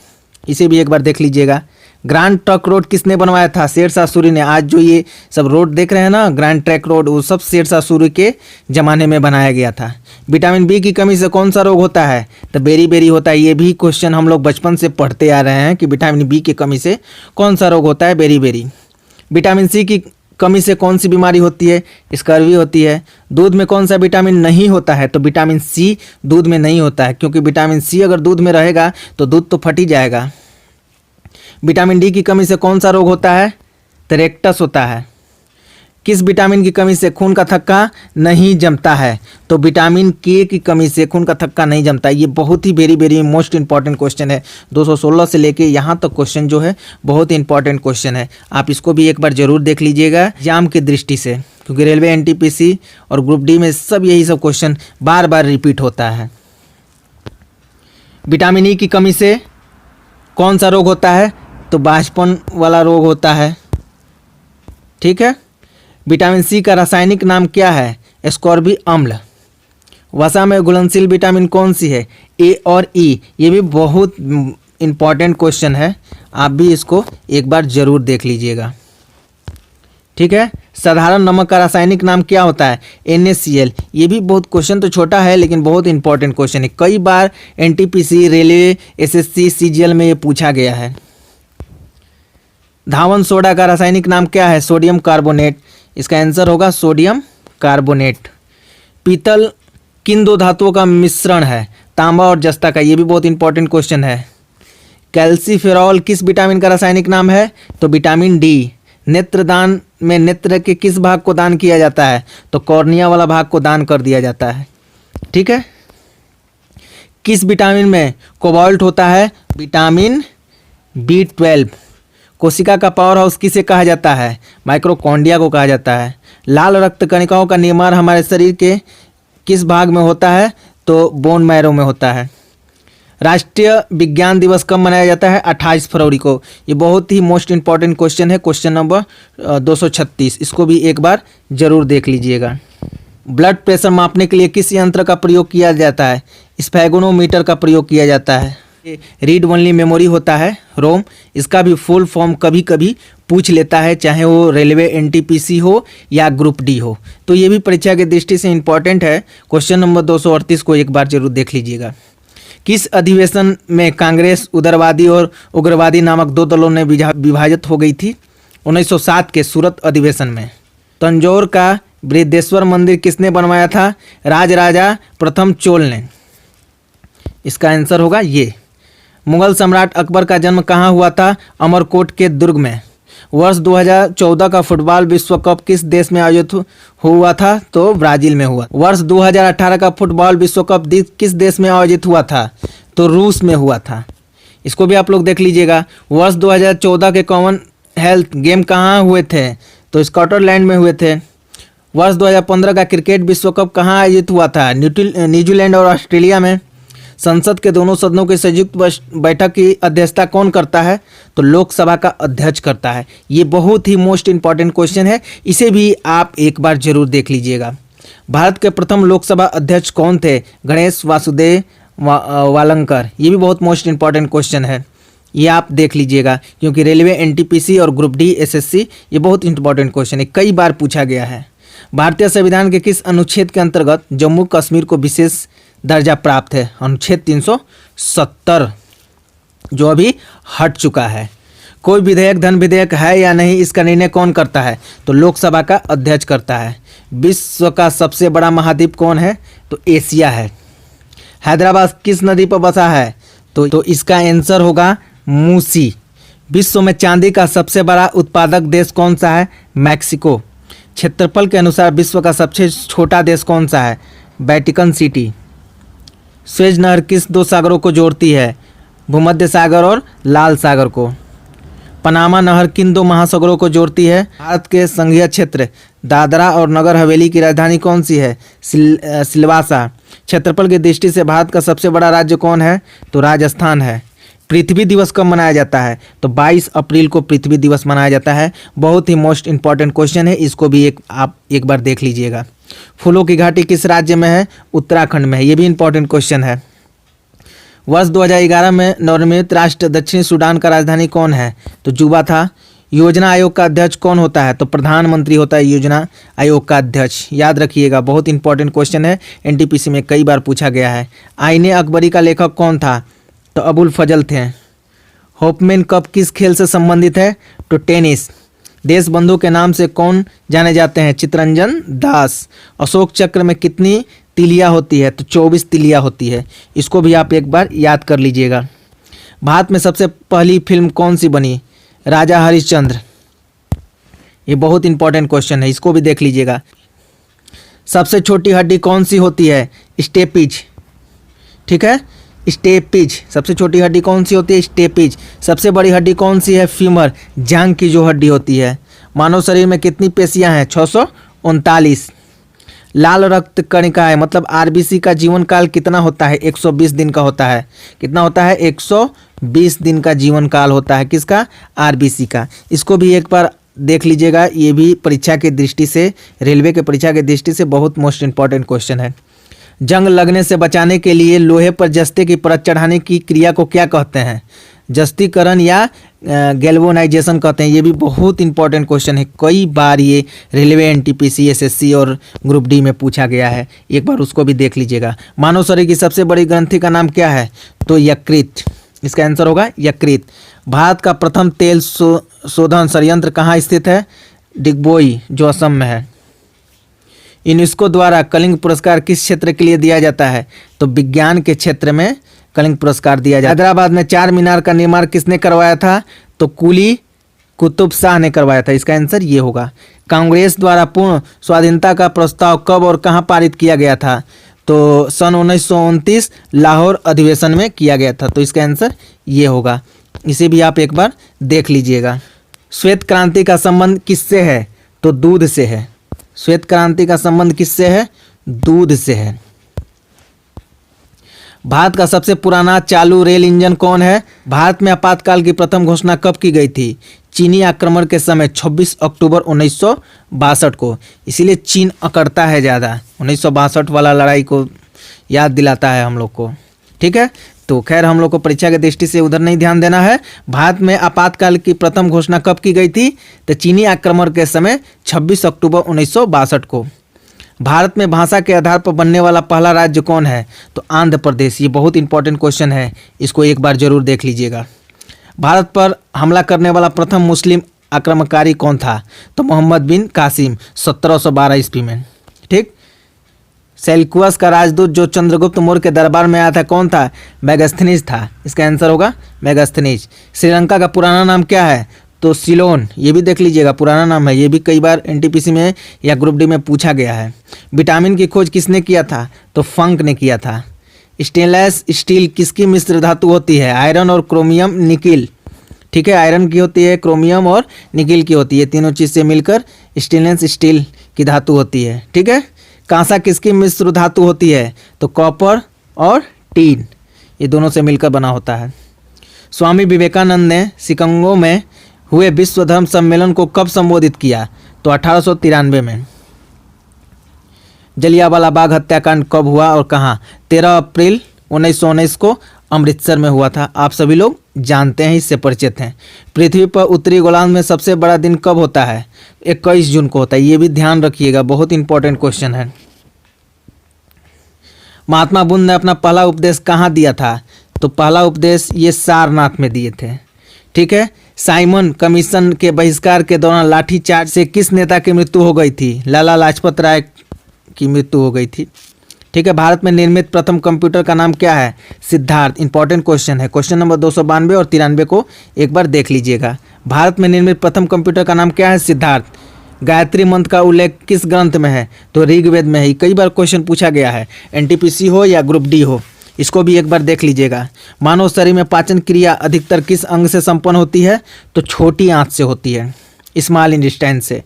इसे भी एक बार देख लीजिएगा। ग्रैंड ट्रंक रोड किसने बनवाया था? शेरशाह सूरी ने। आज जो ये सब रोड देख रहे हैं ना, ग्रैंड ट्रंक रोड, वो सब शेरशाह सूरी के ज़माने में बनाया गया था। विटामिन बी की कमी से कौन सा रोग होता है? तो बेरी होता है। ये भी क्वेश्चन हम लोग बचपन से पढ़ते आ रहे हैं कि विटामिन बी की कमी से कौन सा रोग होता है? बेरी। विटामिन सी की कमी से कौन सी बीमारी होती है? स्कर्वी होती है। दूध में कौन सा विटामिन नहीं होता है? तो विटामिन सी दूध में नहीं होता है, क्योंकि विटामिन सी अगर दूध में रहेगा तो दूध तो फट ही जाएगा। विटामिन डी की कमी से कौन सा रोग होता है? तो रेक्टस होता है। किस विटामिन की कमी से खून का थक्का नहीं जमता है? तो विटामिन के की कमी से खून का थक्का नहीं जमता। ये बहुत ही वेरी मोस्ट इंपॉर्टेंट क्वेश्चन है। 216 से लेके यहाँ तक क्वेश्चन जो है बहुत ही इंपॉर्टेंट क्वेश्चन है। आप इसको भी एक बार जरूर देख लीजिएगा एग्जाम की दृष्टि से, क्योंकि रेलवे, एनटीपीसी और ग्रुप डी में सब यही सब क्वेश्चन बार बार रिपीट होता है। विटामिन ई की कमी से कौन सा रोग होता है? तो बांझपन वाला रोग होता है। ठीक है। विटामिन सी का रासायनिक नाम क्या है? एस्कॉर्बिक अम्ल। वसा में घुलनशील विटामिन कौन सी है? ए और ई। ये भी बहुत इंपॉर्टेंट क्वेश्चन है, आप भी इसको एक बार जरूर देख लीजिएगा। ठीक है। साधारण नमक का रासायनिक नाम क्या होता है? NaCl। ये भी बहुत क्वेश्चन तो छोटा है लेकिन बहुत इंपॉर्टेंट क्वेश्चन है। कई बार एनटीपीसी, रेलवे, एसएससी, सीजीएल में ये पूछा गया है। धावन सोडा का रासायनिक नाम क्या है? Sodium carbonate. इसका आंसर होगा सोडियम कार्बोनेट। पीतल किन दो धातुओं का मिश्रण है? तांबा और जस्ता का। ये भी बहुत इंपॉर्टेंट क्वेश्चन है। कैल्सीफेरॉल किस विटामिन का रासायनिक नाम है? तो विटामिन डी। नेत्रदान में नेत्र के किस भाग को दान किया जाता है? तो कॉर्निया वाला भाग को दान कर दिया जाता है। ठीक है। किस विटामिन में कोबाल्ट होता है? Vitamin B12। कोशिका का पावर हाउस किसे कहा जाता है? माइक्रोकॉन्ड्रिया को कहा जाता है। लाल रक्त कणिकाओं का निर्माण हमारे शरीर के किस भाग में होता है? तो बोन मैरो में होता है। राष्ट्रीय विज्ञान दिवस कब मनाया जाता है? 28 फरवरी को। ये बहुत ही मोस्ट इंपॉर्टेंट क्वेश्चन है, क्वेश्चन नंबर 236। इसको भी एक बार जरूर देख लीजिएगा। ब्लड प्रेशर मापने के लिए किस यंत्र का प्रयोग किया जाता है? स्फेगोनोमीटर का प्रयोग किया जाता है। रीड ओनली मेमोरी होता है, रोम। इसका भी फुल फॉर्म कभी कभी पूछ लेता है, चाहे वो रेलवे, एनटीपीसी हो या ग्रुप डी हो। तो ये भी परीक्षा की दृष्टि से इंपॉर्टेंट है। क्वेश्चन नंबर 238 को एक बार जरूर देख लीजिएगा। किस अधिवेशन में कांग्रेस उदारवादी और उग्रवादी नामक दो दलों में विभाजित हो गई थी? 1907 के सूरत अधिवेशन में। तंजौर का बृहदेश्वर मंदिर किसने बनवाया था? राजराजा प्रथम चोल ने। इसका आंसर होगा ये। मुगल सम्राट अकबर का जन्म कहाँ हुआ था? अमरकोट के दुर्ग में। वर्ष 2014 का फुटबॉल विश्व कप किस देश में आयोजित हुआ था? तो ब्राजील में हुआ। वर्ष 2018 का फुटबॉल विश्व कप किस देश में आयोजित हुआ था? तो रूस में हुआ था। इसको भी आप लोग देख लीजिएगा। वर्ष 2014 के कॉमनवेल्थ गेम कहाँ हुए थे? तो स्कॉटलैंड में हुए थे। वर्ष 2015 का क्रिकेट विश्व कप कहाँ आयोजित हुआ था? न्यूजीलैंड और ऑस्ट्रेलिया में। संसद के दोनों सदनों की संयुक्त बैठक की अध्यक्षता कौन करता है? तो लोकसभा का अध्यक्ष करता है। ये बहुत ही मोस्ट इंपॉर्टेंट क्वेश्चन है, इसे भी आप एक बार जरूर देख लीजिएगा। भारत के प्रथम लोकसभा अध्यक्ष कौन थे? गणेश वासुदेव वालंकर। ये भी बहुत मोस्ट इंपॉर्टेंट क्वेश्चन है, ये आप देख लीजिएगा, क्योंकि रेलवे, एनटीपीसी और ग्रुप डी एसएससी ये बहुत इंपॉर्टेंट क्वेश्चन है, कई बार पूछा गया है। भारतीय संविधान के किस अनुच्छेद के अंतर्गत जम्मू कश्मीर को विशेष दर्जा प्राप्त है? अनुच्छेद 370, जो अभी हट चुका है। कोई विधेयक धन विधेयक है या नहीं, इसका निर्णय कौन करता है? तो लोकसभा का अध्यक्ष करता है। विश्व का सबसे बड़ा महाद्वीप कौन है? तो एशिया है। हैदराबाद किस नदी पर बसा है? तो इसका आंसर होगा मूसी। विश्व में चांदी का सबसे बड़ा उत्पादक देश कौन सा है? मैक्सिको। क्षेत्रफल के अनुसार विश्व का सबसे छोटा देश कौन सा है? Vatican city. स्वेज नहर किस दो सागरों को जोड़ती है? भूमध्य सागर और लाल सागर को। पनामा नहर किन दो महासागरों को जोड़ती है? भारत के संघीय क्षेत्र दादरा और नगर हवेली की राजधानी कौन सी है? सिलवासा। क्षेत्रफल की दृष्टि से भारत का सबसे बड़ा राज्य कौन है? तो राजस्थान है। पृथ्वी दिवस कब मनाया जाता है? तो 22 अप्रैल को पृथ्वी दिवस मनाया जाता है। बहुत ही मोस्ट इंपॉर्टेंट क्वेश्चन है, इसको भी आप एक बार देख लीजिएगा। फूलों की घाटी किस राज्य में है? उत्तराखंड में है। ये भी इंपॉर्टेंट क्वेश्चन है। वर्ष 2011 में नवनिर्मित राष्ट्र दक्षिणी सूडान का राजधानी कौन है? तो जुबा था। योजना आयोग का अध्यक्ष कौन होता है? तो प्रधानमंत्री होता है योजना आयोग का अध्यक्ष। याद रखिएगा, बहुत इंपॉर्टेंट क्वेश्चन है, एनटीपीसी में कई बार पूछा गया है। आईने अकबरी का लेखक कौन था? तो अबुल फजल थे। होपमैन कप किस खेल से संबंधित है? तो टेनिस। देश बंधु के नाम से कौन जाने जाते हैं? चित्तरंजन दास। अशोक चक्र में कितनी तिलियां होती है? तो 24 तिलियां होती है। इसको भी आप एक बार याद कर लीजिएगा। भारत में सबसे पहली फिल्म कौन सी बनी? राजा हरिश्चंद्र। ये बहुत इंपॉर्टेंट क्वेश्चन है, इसको भी देख लीजिएगा। सबसे छोटी हड्डी कौन सी होती है? स्टेपिज। ठीक है, स्टेपिज। सबसे छोटी हड्डी कौन सी होती है? स्टेपिज। सबसे बड़ी हड्डी कौन सी है? फीमर, जांघ की जो हड्डी होती है। मानव शरीर में कितनी पेशियां हैं? 639। लाल रक्त कणिका है, मतलब आरबीसी का जीवन काल कितना होता है? 120 दिन का होता है। कितना होता है? 120 दिन का जीवन काल होता है। किसका? आरबीसी का। इसको भी एक बार देख लीजिएगा, ये भी परीक्षा की दृष्टि से, रेलवे के परीक्षा की दृष्टि से बहुत मोस्ट इंपॉर्टेंट क्वेश्चन है। जंग लगने से बचाने के लिए लोहे पर जस्ते की परत चढ़ाने की क्रिया को क्या कहते हैं? जस्तीकरण या गैल्वेनाइजेशन कहते हैं। ये भी बहुत इंपॉर्टेंट क्वेश्चन है, कई बार ये रेलवे, एनटीपीसी, एसएससी और ग्रुप डी में पूछा गया है। एक बार उसको भी देख लीजिएगा। मानव शरीर की सबसे बड़ी ग्रंथि का नाम क्या है? तो यकृत। इसका आंसर होगा यकृत। भारत का प्रथम तेल शोधन संयंत्र कहाँ स्थित है? डिगबोई, जो असम में है। यूनेस्को द्वारा कलिंग पुरस्कार किस क्षेत्र के लिए दिया जाता है? तो विज्ञान के क्षेत्र में कलिंग पुरस्कार दिया जाता है। हैदराबाद में चार मीनार का निर्माण किसने करवाया था? तो कुली कुतुब शाह ने करवाया था। इसका आंसर ये होगा। कांग्रेस द्वारा पूर्ण स्वाधीनता का प्रस्ताव कब और कहां पारित किया गया था? तो सन 1929 लाहौर अधिवेशन में किया गया था। तो इसका आंसर ये होगा। इसे भी आप एक बार देख लीजिएगा। श्वेत क्रांति का संबंध किससे है? तो दूध से है। श्वेत क्रांति का संबंध किससे है? दूध से है। भारत का सबसे पुराना चालू रेल इंजन कौन है? भारत में आपातकाल की प्रथम घोषणा कब की गई थी? चीनी आक्रमण के समय 26 अक्टूबर 1962 को। इसीलिए चीन अकड़ता है ज़्यादा। 1962 वाला लड़ाई को याद दिलाता है हम लोग को। ठीक है, तो खैर हम लोग को परीक्षा की दृष्टि से उधर नहीं ध्यान देना है। भारत में आपातकाल की प्रथम घोषणा कब की गई थी? तो चीनी आक्रमण के समय 26 अक्टूबर 1962 को। भारत में भाषा के आधार पर बनने वाला पहला राज्य कौन है? तो आंध्र प्रदेश। ये बहुत इंपॉर्टेंट क्वेश्चन है, इसको एक बार जरूर देख लीजिएगा। भारत पर हमला करने वाला प्रथम मुस्लिम आक्रमणकारी कौन था? तो मोहम्मद बिन कासिम 1712 ईस्वी में। ठीक। सेल्युकस का राजदूत जो चंद्रगुप्त मौर्य के दरबार में आया था कौन था? मेगास्थनीज था। इसका आंसर होगा मेगास्थनीज। श्रीलंका का पुराना नाम क्या है? तो सिलोन। ये भी देख लीजिएगा, पुराना नाम है, ये भी कई बार एनटीपीसी में या ग्रुप डी में पूछा गया है। विटामिन की खोज किसने किया था? तो फंक ने किया था। स्टेनलेस स्टील किसकी मिश्र धातु होती है? आयरन और क्रोमियम निकिल। ठीक है, आयरन की होती है, क्रोमियम और निकिल की होती है, तीनों चीज़ से मिलकर स्टेनलेस स्टील की धातु होती है। ठीक है। कांसा किसकी मिश्र धातु होती है? तो कॉपर और टीन, ये दोनों से मिलकर बना होता है। स्वामी विवेकानंद ने शिकागो में हुए विश्व धर्म सम्मेलन को कब संबोधित किया? तो 1893 में। जलियांवाला बाग हत्याकांड कब हुआ और कहाँ? 13 अप्रैल 1919 को अमृतसर में हुआ था। आप सभी लोग जानते हैं, इससे परिचित हैं। पृथ्वी पर उत्तरी गोलार्ध में सबसे बड़ा दिन कब होता है? 21 जून को होता है। ये भी ध्यान रखिएगा, बहुत इंपॉर्टेंट क्वेश्चन है। महात्मा बुद्ध ने अपना पहला उपदेश कहाँ दिया था? तो पहला उपदेश ये सारनाथ में दिए थे। ठीक है। साइमन कमीशन के बहिष्कार के दौरान लाठीचार्ज से किस नेता की मृत्यु हो गई थी? लाला लाजपत राय की मृत्यु हो गई थी। ठीक है। भारत में निर्मित प्रथम कंप्यूटर का नाम क्या है? सिद्धार्थ। इंपॉर्टेंट क्वेश्चन है। क्वेश्चन नंबर 292 और 93 को एक बार देख लीजिएगा। भारत में निर्मित प्रथम कंप्यूटर का नाम क्या है? सिद्धार्थ। गायत्री मंत्र का उल्लेख किस ग्रंथ में है? तो ऋग्वेद में है। कई बार क्वेश्चन पूछा गया है, एनटीपीसी हो या ग्रुप डी हो, इसको भी एक बार देख लीजिएगा। मानव शरीर में पाचन क्रिया अधिकतर किस अंग से संपन्न होती है? तो छोटी आंत से होती है, स्मॉल इंटेस्टाइन से।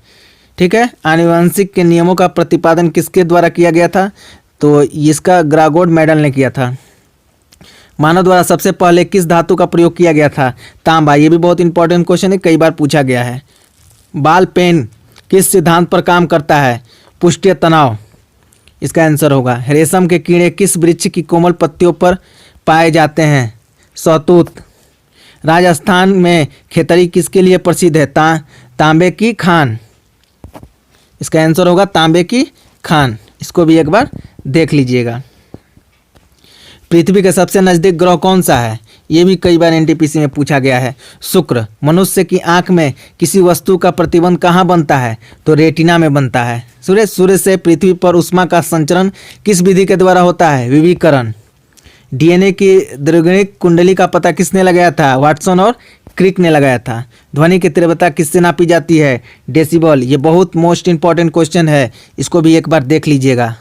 ठीक है। आनुवंशिक के नियमों का प्रतिपादन किसके द्वारा किया गया था? तो इसका ग्रागोड मेडल ने किया था। मानव द्वारा सबसे पहले किस धातु का प्रयोग किया गया था? तांबा। ये भी बहुत इंपॉर्टेंट क्वेश्चन है, कई बार पूछा गया है। बाल पेन किस सिद्धांत पर काम करता है? पुष्टीय तनाव। इसका आंसर होगा। रेशम के कीड़े किस वृक्ष की कोमल पत्तियों पर पाए जाते हैं? सहतूत। राजस्थान में खेतड़ी किसके लिए प्रसिद्ध है? तांबे की खान। इसका आंसर होगा तांबे की खान। इसको भी एक बार देख लीजिएगा। पृथ्वी के सबसे नज़दीक ग्रह कौन सा है? ये भी कई बार एनटीपीसी में पूछा गया है। शुक्र। मनुष्य की आंख में किसी वस्तु का प्रतिबिंब कहाँ बनता है? तो रेटिना में बनता है। सूर्य से पृथ्वी पर ऊष्मा का संचरण किस विधि के द्वारा होता है? विविकरण। डीएनए की द्विगुणित कुंडली का पता किसने लगाया था? वाटसन और क्रिक ने लगाया था। ध्वनि की तीव्रता किससे नापी जाती है? डेसिबल। ये बहुत मोस्ट इंपॉर्टेंट क्वेश्चन है, इसको भी एक बार देख लीजिएगा।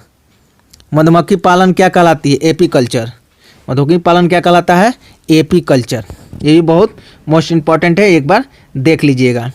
मधुमक्खी पालन क्या कहलाती है? एपीकल्चर। मधुमक्खी पालन क्या कहलाता है? एपीकल्चर। ये भी बहुत मोस्ट इंपॉर्टेंट है, एक बार देख लीजिएगा।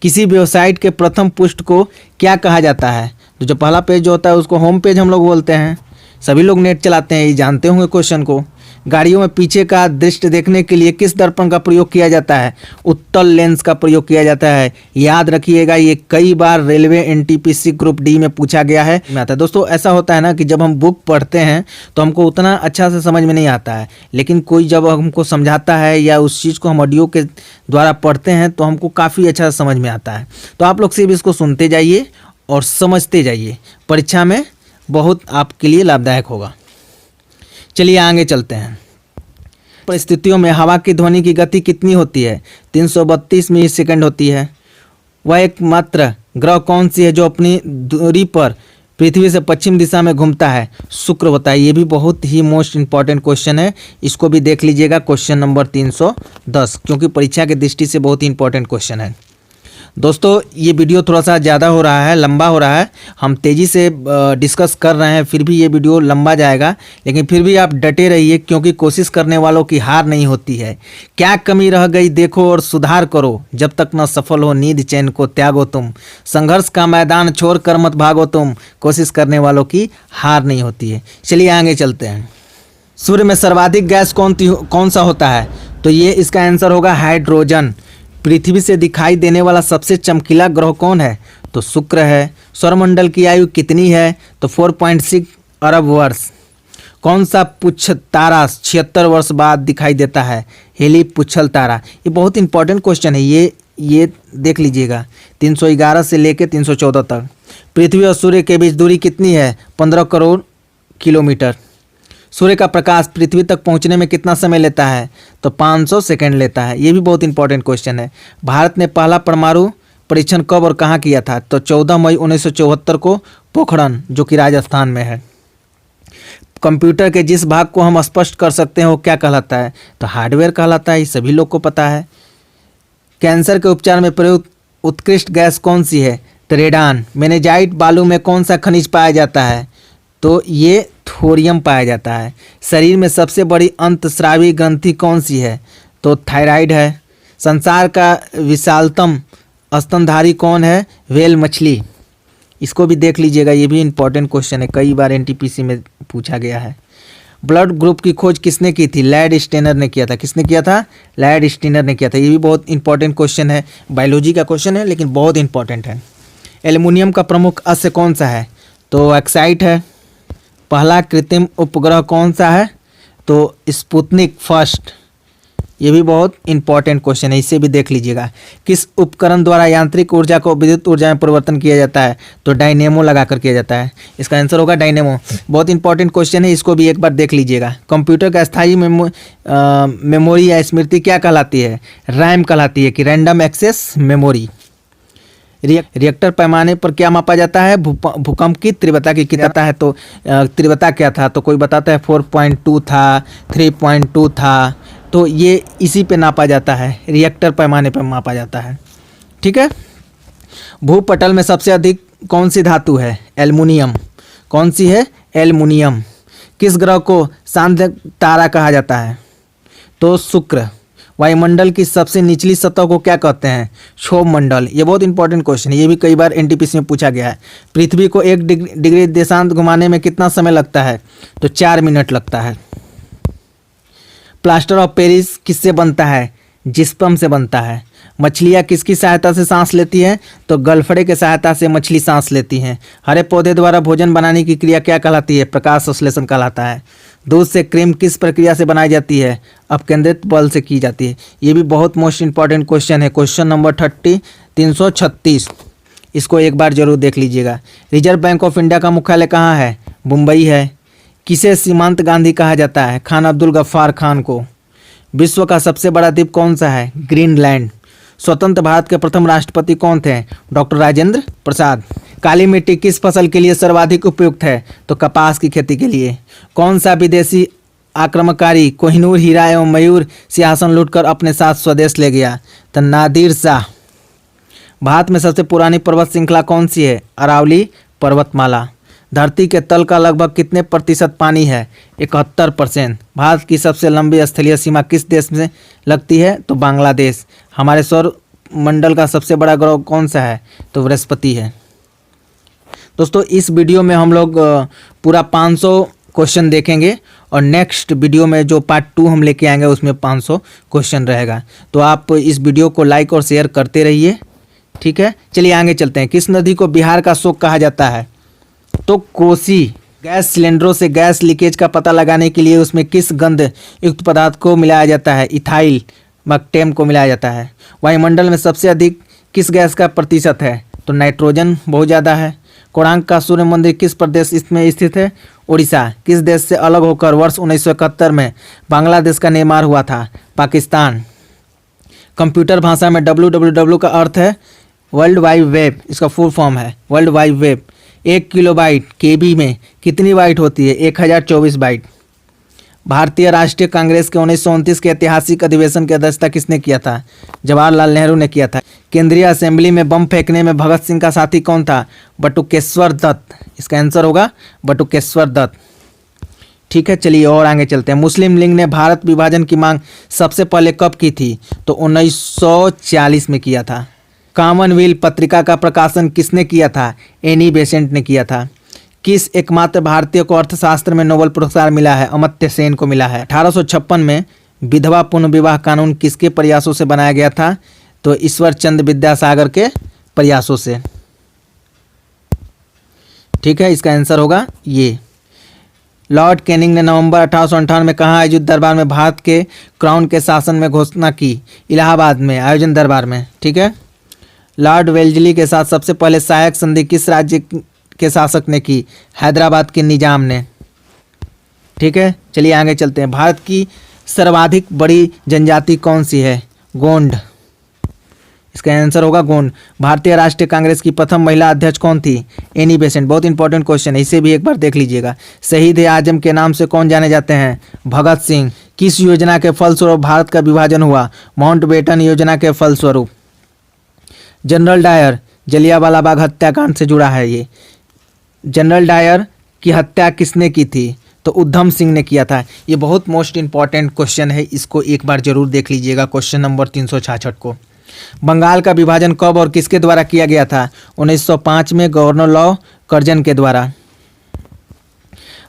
किसी वेबसाइट के प्रथम पृष्ठ को क्या कहा जाता है? तो जो पहला पेज जो होता है उसको होम पेज हम लोग बोलते हैं। सभी लोग नेट चलाते हैं, ये जानते होंगे क्वेश्चन को। गाड़ियों में पीछे का दृश्य देखने के लिए किस दर्पण का प्रयोग किया जाता है? उत्तल लेंस का प्रयोग किया जाता है। याद रखिएगा, ये कई बार रेलवे एनटीपीसी ग्रुप डी में पूछा गया है। दोस्तों ऐसा होता है ना कि जब हम बुक पढ़ते हैं तो हमको उतना अच्छा से समझ में नहीं आता है, लेकिन कोई जब हमको समझाता है या उस चीज़ को हम ऑडियो के द्वारा पढ़ते हैं तो हमको काफ़ी अच्छा से समझ में आता है। तो आप लोग सिर्फ इसको सुनते जाइए और समझते जाइए, परीक्षा में बहुत आपके लिए लाभदायक होगा। चलिए आगे चलते हैं। परिस्थितियों में हवा की ध्वनि की गति कितनी होती है? 332 मिली सेकंड होती है। वह एकमात्र ग्रह कौन सी है जो अपनी दूरी पर पृथ्वी से पश्चिम दिशा में घूमता है? शुक्र होता है। ये भी बहुत ही मोस्ट इंपॉर्टेंट क्वेश्चन है, इसको भी देख लीजिएगा। क्वेश्चन नंबर 310, क्योंकि परीक्षा की दृष्टि से बहुत ही इंपॉर्टेंट क्वेश्चन है। दोस्तों ये वीडियो थोड़ा सा ज़्यादा हो रहा है, लंबा हो रहा है। हम तेज़ी से डिस्कस कर रहे हैं, फिर भी ये वीडियो लंबा जाएगा, लेकिन फिर भी आप डटे रहिए, क्योंकि कोशिश करने वालों की हार नहीं होती है। क्या कमी रह गई देखो और सुधार करो, जब तक न सफल हो नींद चैन को त्यागो तुम, संघर्ष का मैदान छोड़ कर मत भागो तुम, कोशिश करने वालों की हार नहीं होती है। चलिए आगे चलते हैं। सूर्य में सर्वाधिक गैस कौन सा होता है? तो ये इसका आंसर होगा हाइड्रोजन। पृथ्वी से दिखाई देने वाला सबसे चमकीला ग्रह कौन है? तो शुक्र है। सौरमंडल की आयु कितनी है? तो 4.6 अरब वर्ष। कौन सा पुच्छ तारा 76 वर्ष बाद दिखाई देता है? हेली पुच्छल तारा। ये बहुत इंपॉर्टेंट क्वेश्चन है, ये देख लीजिएगा। 311 से लेकर 314 तक। पृथ्वी और सूर्य के बीच दूरी कितनी है? 15 करोड़ किलोमीटर। सूर्य का प्रकाश पृथ्वी तक पहुंचने में कितना समय लेता है? तो 500 सेकंड लेता है। ये भी बहुत इंपॉर्टेंट क्वेश्चन है। भारत ने पहला परमाणु परीक्षण कब और कहाँ किया था? तो 14 मई 1974 को पोखरण, जो कि राजस्थान में है। कंप्यूटर के जिस भाग को हम स्पष्ट कर सकते हैं वो क्या कहलाता है? तो हार्डवेयर कहलाता है। ये सभी लोग को पता है। कैंसर के उपचार में प्रयुक्त उत्कृष्ट गैस कौन सी है? तो रेडान। मेनेजाइट बालू में कौन सा खनिज पाया जाता है? तो ये थोरियम पाया जाता है। शरीर में सबसे बड़ी अंतस्रावी ग्रंथि कौन सी है? तो थायराइड है। संसार का विशालतम स्तनधारी कौन है? व्हेल मछली। इसको भी देख लीजिएगा, ये भी इंपॉर्टेंट क्वेश्चन है, कई बार एनटीपीसी में पूछा गया है। ब्लड ग्रुप की खोज किसने की थी? लैड स्टेनर ने किया था। किसने किया था? लैड स्टेनर ने किया था। ये भी बहुत इंपॉर्टेंट क्वेश्चन है, बायोलॉजी का क्वेश्चन है लेकिन बहुत इंपॉर्टेंट है। एल्युमिनियम का प्रमुख अश्य कौन सा है? तो एक्साइट है। पहला कृत्रिम उपग्रह कौन सा है? तो स्पुतनिक फर्स्ट। ये भी बहुत इंपॉर्टेंट क्वेश्चन है, इसे भी देख लीजिएगा। किस उपकरण द्वारा यांत्रिक ऊर्जा को विद्युत ऊर्जा में परिवर्तन किया जाता है? तो डायनेमो लगाकर किया जाता है। इसका आंसर होगा डायनेमो। बहुत इंपॉर्टेंट क्वेश्चन है, इसको भी एक बार देख लीजिएगा। कंप्यूटर का स्थायी मेमोरी या स्मृति क्या कहलाती है? रैम कहलाती है, कि रैंडम एक्सेस मेमोरी। रिएक्टर पैमाने पर क्या मापा जाता है? भूकंप की तीव्रता की कितना है? तो तीव्रता क्या था? तो कोई बताता है 4.2 था, 3.2 था। तो ये इसी पे नापा जाता है, रिएक्टर पैमाने पर मापा जाता है। ठीक है। भूपटल में सबसे अधिक कौन सी धातु है? एल्युमिनियम। कौन सी है? एल्युमिनियम। किस ग्रह को शांत तारा कहा जाता है? तो शुक्र। वायुमंडल की सबसे निचली सतह को क्या कहते हैं? क्षोभ मंडल। ये बहुत इंपॉर्टेंट क्वेश्चन है, ये भी कई बार एनटीपीसी में पूछा गया है। पृथ्वी को 1 डिग्री देशांत घुमाने में कितना समय लगता है? तो 4 मिनट लगता है। प्लास्टर ऑफ पेरिस किससे बनता है? जिप्सम से बनता है। मछलियाँ किसकी सहायता से सांस लेती हैं? तो गलफड़े के सहायता से मछली सांस लेती हैं। हरे पौधे द्वारा भोजन बनाने की क्रिया क्या कहलाती है? प्रकाश संश्लेषण कहलाता है। दूध से क्रीम किस प्रक्रिया से बनाई जाती है? अपकेंद्रित बल से की जाती है। ये भी बहुत मोस्ट इंपॉर्टेंट क्वेश्चन है, क्वेश्चन नंबर 336। इसको एक बार जरूर देख लीजिएगा। रिजर्व बैंक ऑफ इंडिया का मुख्यालय कहाँ है? मुंबई है। किसे सीमांत गांधी कहा जाता है? खान अब्दुल गफ्फार खान को। विश्व का सबसे बड़ा द्वीप कौन सा है? ग्रीनलैंड। स्वतंत्र भारत के प्रथम राष्ट्रपति कौन थे? डॉक्टर राजेंद्र प्रसाद। काली मिट्टी किस फसल के लिए सर्वाधिक उपयुक्त है? तो कपास की खेती के लिए। कौन सा विदेशी आक्रमणकारी कोहिनूर हीरा एवं मयूर सिंहासन लूटकर अपने साथ स्वदेश ले गया? तो नादिर शाह। भारत में सबसे पुरानी पर्वत श्रृंखला कौन सी है? अरावली पर्वतमाला। धरती के तल का लगभग कितने प्रतिशत पानी है? 71%। भारत की सबसे लंबी स्थलीय सीमा किस देश में लगती है? तो बांग्लादेश। हमारे सौर मंडल का सबसे बड़ा ग्रह कौन सा है? तो बृहस्पति है। दोस्तों इस वीडियो में हम लोग पूरा 500 क्वेश्चन देखेंगे और नेक्स्ट वीडियो में जो पार्ट 2 हम लेके आएंगे उसमें 500 क्वेश्चन रहेगा। तो आप इस वीडियो को लाइक और शेयर करते रहिए। ठीक है, चलिए आगे चलते हैं। किस नदी को बिहार का शोक कहा जाता है? तो कोसी। गैस सिलेंडरों से गैस लीकेज का पता लगाने के लिए उसमें किस गंध युक्त पदार्थ को मिलाया जाता है? इथाइल बक्टेम को मिलाया जाता है। वायुमंडल में सबसे अधिक किस गैस का प्रतिशत है? तो नाइट्रोजन बहुत ज़्यादा है। कोणार्क का सूर्य मंदिर किस प्रदेश इसमें स्थित है? उड़ीसा। किस देश से अलग होकर वर्ष 1971 में बांग्लादेश का निर्माण हुआ था? पाकिस्तान। कंप्यूटर भाषा में www का अर्थ है वर्ल्ड वाइड वेब, इसका फुल फॉर्म है वर्ल्ड वाइड वेब। 1 किलोबाइट केबी में कितनी बाइट होती है? 1024 बाइट। भारतीय राष्ट्रीय कांग्रेस के 1929 के ऐतिहासिक अधिवेशन की अध्यक्षता किसने किया था? जवाहरलाल नेहरू ने किया था। केंद्रीय असेंबली में बम फेंकने में भगत सिंह का साथी कौन था? बटुकेश्वर दत्त। इसका आंसर होगा बटुकेश्वर दत्त। ठीक है, चलिए और आगे चलते हैं। मुस्लिम लीग ने भारत विभाजन की मांग सबसे पहले कब की थी? तो 1940 में किया था। कॉमनवेल्थ पत्रिका का प्रकाशन किसने किया था? एनी बेसेंट ने किया था। किस एकमात्र भारतीय को अर्थशास्त्र में नोबेल पुरस्कार मिला है? अमर्त्य सेन को मिला है। 1856 में विधवा पुनर्विवाह कानून किसके प्रयासों से बनाया गया था? तो ईश्वर चंद्र विद्यासागर के प्रयासों से। ठीक है, इसका आंसर होगा ये। लॉर्ड कैनिंग ने नवंबर 1858 में कहाँ आयोजित दरबार में भारत के क्राउन के शासन में घोषणा की? इलाहाबाद में आयोजन दरबार में। ठीक है। लॉर्ड वेल्जली के साथ सबसे पहले सहायक संधि किस राज्य के शासक ने की? हैदराबाद के निजाम ने। ठीक है, चलिए आगे चलते हैं। भारत की सर्वाधिक बड़ी जनजाति कौन सी है? गोंड, इसका आंसर होगा गोंड। भारतीय राष्ट्रीय कांग्रेस की प्रथम महिला अध्यक्ष कौन थी? Annie Besant. बहुत इंपॉर्टेंट क्वेश्चन है, इसे भी एक बार देख लीजिएगा। शहीद ए आजम के नाम से कौन जाने जाते हैं? भगत सिंह। किस योजना के फलस्वरूप भारत का विभाजन हुआ? माउंटबेटन योजना के फलस्वरूप। जनरल डायर, जलियांवाला बाग हत्याकांड से जुड़ा है ये। जनरल डायर की हत्या किसने की थी? तो उधम सिंह ने किया था। ये बहुत मोस्ट इंपॉर्टेंट क्वेश्चन है, इसको एक बार जरूर देख लीजिएगा, क्वेश्चन नंबर 366 को। बंगाल का विभाजन कब और किसके द्वारा किया गया था? 1905 में गवर्नर लॉ कर्जन के द्वारा।